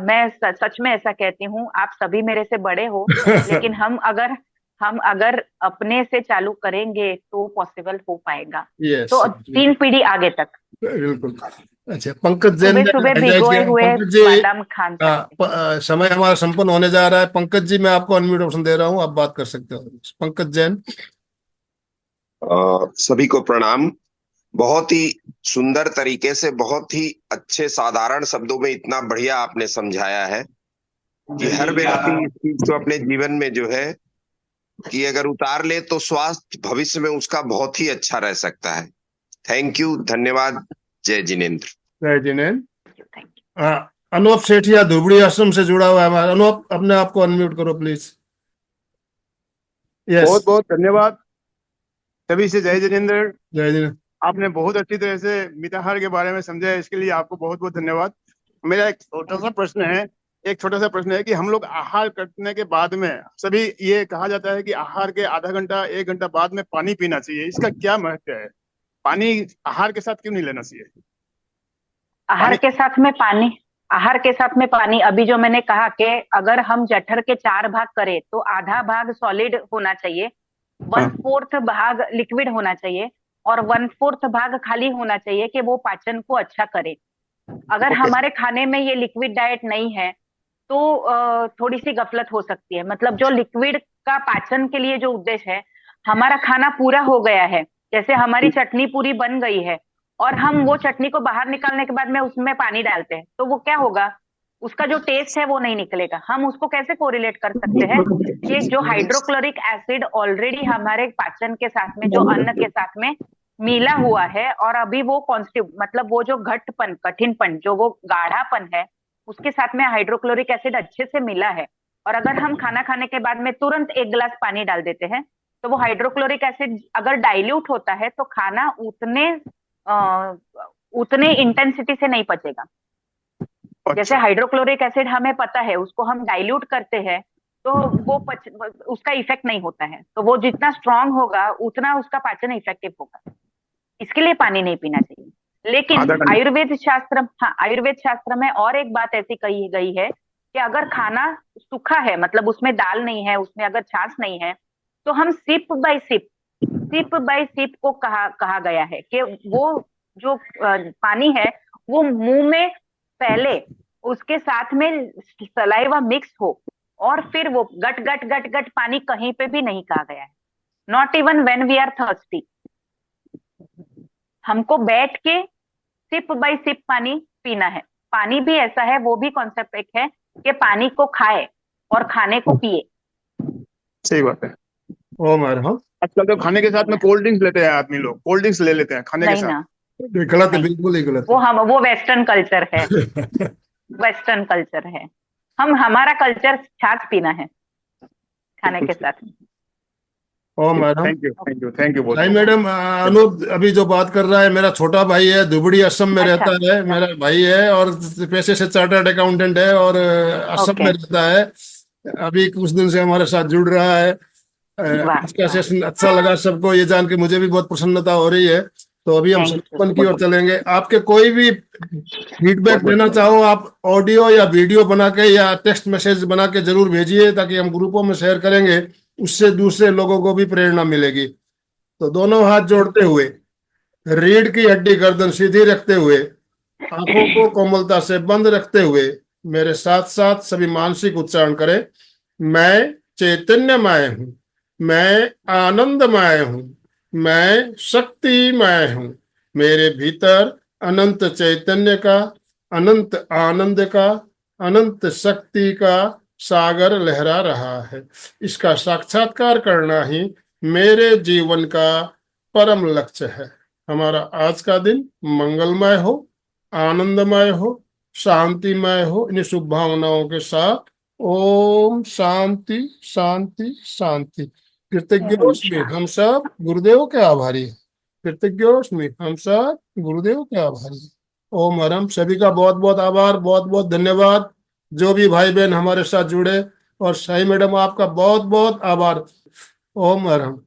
[SPEAKER 2] मैं सच में ऐसा कहती हूँ, आप सभी मेरे से बड़े हो, लेकिन हम अगर अपने से चालू करेंगे तो पॉसिबल हो पाएगा।
[SPEAKER 1] यस।
[SPEAKER 2] तो 3 पीढ़ी आगे तक।
[SPEAKER 1] बिल्कुल। अच्छा, पंकज जैन
[SPEAKER 2] सुबह
[SPEAKER 1] ने
[SPEAKER 2] सुबह
[SPEAKER 1] हाईलाइट
[SPEAKER 2] भिगोए
[SPEAKER 1] किया।
[SPEAKER 2] हुए
[SPEAKER 1] पंकज जी,
[SPEAKER 2] बादाम खान सकते हैं।
[SPEAKER 1] समय हमारा संपन्न होने जा रहा है। पंकज जी, मैं आपको अनम्यूट ऑप्शन दे रहा हूँ, आप बात कर सकते हो। पंकज जैन।
[SPEAKER 5] सभी को प्रणाम। बहुत ही सुंदर तरीके से, बहुत ही अच्छे साधारण शब्दों में इतना बढ़िया आपने समझाया है कि हर व्यक्ति इस चीज को अपने जीवन में जो है कि अगर उतार ले तो स्वास्थ्य भविष्य में उसका बहुत ही अच्छा रह सकता है। थैंक यू, धन्यवाद। जय जिनेन्द्र।
[SPEAKER 1] जय जिनेन।
[SPEAKER 2] थैंक
[SPEAKER 1] अनूप सेठिया धुबड़ी आश्रम से जुड़ा हुआ है हमारा। अनूप, अपने आप को अनम्यूट करो प्लीज। यस।
[SPEAKER 6] बहुत बहुत धन्यवाद सभी से। जय जिनेन्द्र।
[SPEAKER 1] जय जिनेन।
[SPEAKER 6] आपने बहुत अच्छी तरह से मिताहार के बारे में समझा है, इसके लिए आपको बहुत बहुत धन्यवाद। मेरा एक छोटा सा प्रश्न है कि हम लोग आहार करने के बाद में सभी ये कहा जाता है कि आहार के आधा घंटा 1 घंटा बाद में पानी पीना चाहिए, इसका क्या महत्व है? पानी आहार के साथ क्यों नहीं लेना चाहिए?
[SPEAKER 2] आहार
[SPEAKER 6] पानी
[SPEAKER 2] के साथ में पानी आहार के साथ में पानी, अभी जो मैंने कहा कि अगर हम जठर के 4 भाग करें तो आधा भाग सॉलिड होना चाहिए, 1/4 भाग लिक्विड होना चाहिए, और 1/4 भाग खाली होना चाहिए कि वो पाचन को अच्छा करे। अगर
[SPEAKER 6] ओके।
[SPEAKER 2] हमारे खाने में ये लिक्विड डाइट नहीं है तो थोड़ी सी गफलत हो सकती है। मतलब जो लिक्विड का पाचन के लिए जो उद्देश्य है, हमारा खाना पूरा हो गया है, जैसे हमारी चटनी पूरी बन गई है और हम वो चटनी को बाहर निकालने के बाद में उसमें पानी डालते हैं, तो वो क्या होगा? उसका जो टेस्ट है वो नहीं निकलेगा। हम उसको कैसे कोरिलेट कर सकते हैं कि जो हाइड्रोक्लोरिक एसिड ऑलरेडी हमारे पाचन के साथ में, जो अन्न के साथ में मिला हुआ है, और अभी वो मतलब वो जो घटपन, कठिनपन, जो वो गाढ़ापन है, उसके साथ में हाइड्रोक्लोरिक एसिड अच्छे से मिला है। और अगर हम खाना खाने के बाद में तुरंत 1 गिलास पानी डाल देते हैं, तो वो हाइड्रोक्लोरिक एसिड अगर डाइल्यूट होता है तो खाना उतने इंटेंसिटी से नहीं पचेगा। जैसे
[SPEAKER 6] अच्छा।
[SPEAKER 2] हाइड्रोक्लोरिक एसिड हमें पता है, उसको हम डाइल्यूट करते हैं तो उसका इफेक्ट नहीं होता है। तो वो जितना स्ट्रांग होगा उतना उसका पाचन इफेक्टिव होगा। इसके लिए पानी नहीं पीना चाहिए। लेकिन
[SPEAKER 6] आधा घंटा।
[SPEAKER 2] आयुर्वेद शास्त्र में और एक बात ऐसी कही गई है कि अगर खाना सूखा है, मतलब उसमें दाल नहीं है, उसमें अगर छाछ नहीं है, तो हम सिप बाय सिप को कहा गया है कि वो जो पानी है वो मुंह में पहले, उसके साथ में सलाइवा मिक्स हो, और फिर वो गट गट गट गट पानी कहीं पे भी नहीं कहा गया है। Not even when we are thirsty. हमको बैठ के सिप बाय सिप पानी पीना है। पानी भी ऐसा है, वो भी कॉन्सेप्ट एक है कि पानी को खाए और खाने को पिए।
[SPEAKER 6] सही बात है।
[SPEAKER 1] ओ मार, हाँ।
[SPEAKER 6] आजकल तो खाने के साथ में कोल्ड ड्रिंक्स लेते हैं, आदमी लोग कोल्ड ड्रिंक्स ले लेते हैं खाने के
[SPEAKER 2] नहीं
[SPEAKER 6] साथ।
[SPEAKER 2] ना,
[SPEAKER 1] गलत है,
[SPEAKER 2] नहीं।
[SPEAKER 1] बिल्कुल ही गलत
[SPEAKER 2] वो वेस्टर्न कल्चर है।
[SPEAKER 1] है।
[SPEAKER 2] वेस्टर्न कल्चर है। हमारा कल्चर छाछ पीना है खाने के साथ में।
[SPEAKER 1] ओ madam.
[SPEAKER 6] Thank you, thank you, thank you बहुत
[SPEAKER 1] नहीं
[SPEAKER 6] बहुत।
[SPEAKER 1] मैडम, अनूप अभी जो बात कर रहा है, मेरा छोटा भाई है, धुबड़ी असम में
[SPEAKER 2] अच्छा,
[SPEAKER 1] रहता है।
[SPEAKER 2] अच्छा।
[SPEAKER 1] मेरा भाई है और पेशे से चार्टर्ड अकाउंटेंट है और असम
[SPEAKER 2] ओके।
[SPEAKER 1] में रहता है। अभी कुछ दिन से हमारे साथ जुड़ रहा है।
[SPEAKER 2] वाह
[SPEAKER 1] आज का
[SPEAKER 2] वाह,
[SPEAKER 1] सेशन अच्छा लगा सबको, ये जान के मुझे भी बहुत प्रसन्नता हो रही है। तो अभी हम
[SPEAKER 2] थैंक यू।
[SPEAKER 1] समापन की ओर चलेंगे। आपके कोई भी फीडबैक देना चाहो, आप ऑडियो या वीडियो बना के या टेक्स्ट मैसेज बना के जरूर भेजिए, ताकि हम ग्रुपों में शेयर करेंगे, उससे दूसरे लोगों को भी प्रेरणा मिलेगी। तो दोनों हाथ जोड़ते हुए, रीढ़ की हड्डी गर्दन सीधी रखते हुए, आंखों को कोमलता से बंद रखते हुए मेरे साथ साथ सभी मानसिक उच्चारण करें। मैं चैतन्यमय हूँ, मैं आनंदमय हूँ, मैं शक्तिमय हूँ। मेरे भीतर अनंत चैतन्य का, अनंत आनंद का, अनंत शक्ति का सागर लहरा रहा है। इसका साक्षात्कार करना ही मेरे जीवन का परम लक्ष्य है। हमारा आज का दिन मंगलमय हो, आनंदमय हो, शांतिमय हो। इन शुभभावनाओं के साथ ओम शांति शांति शांति। कृतज्ञोस्मि हम सब गुरुदेव के आभारी हैं। कृतज्ञोस्मि हम सब गुरुदेव के आभारी हैं। ओम हरम। सभी का बहुत बहुत आभार, बहुत बहुत धन्यवाद, जो भी भाई बहन हमारे साथ जुड़े। और साई मैडम, आपका बहुत बहुत आभार। ओम हरम।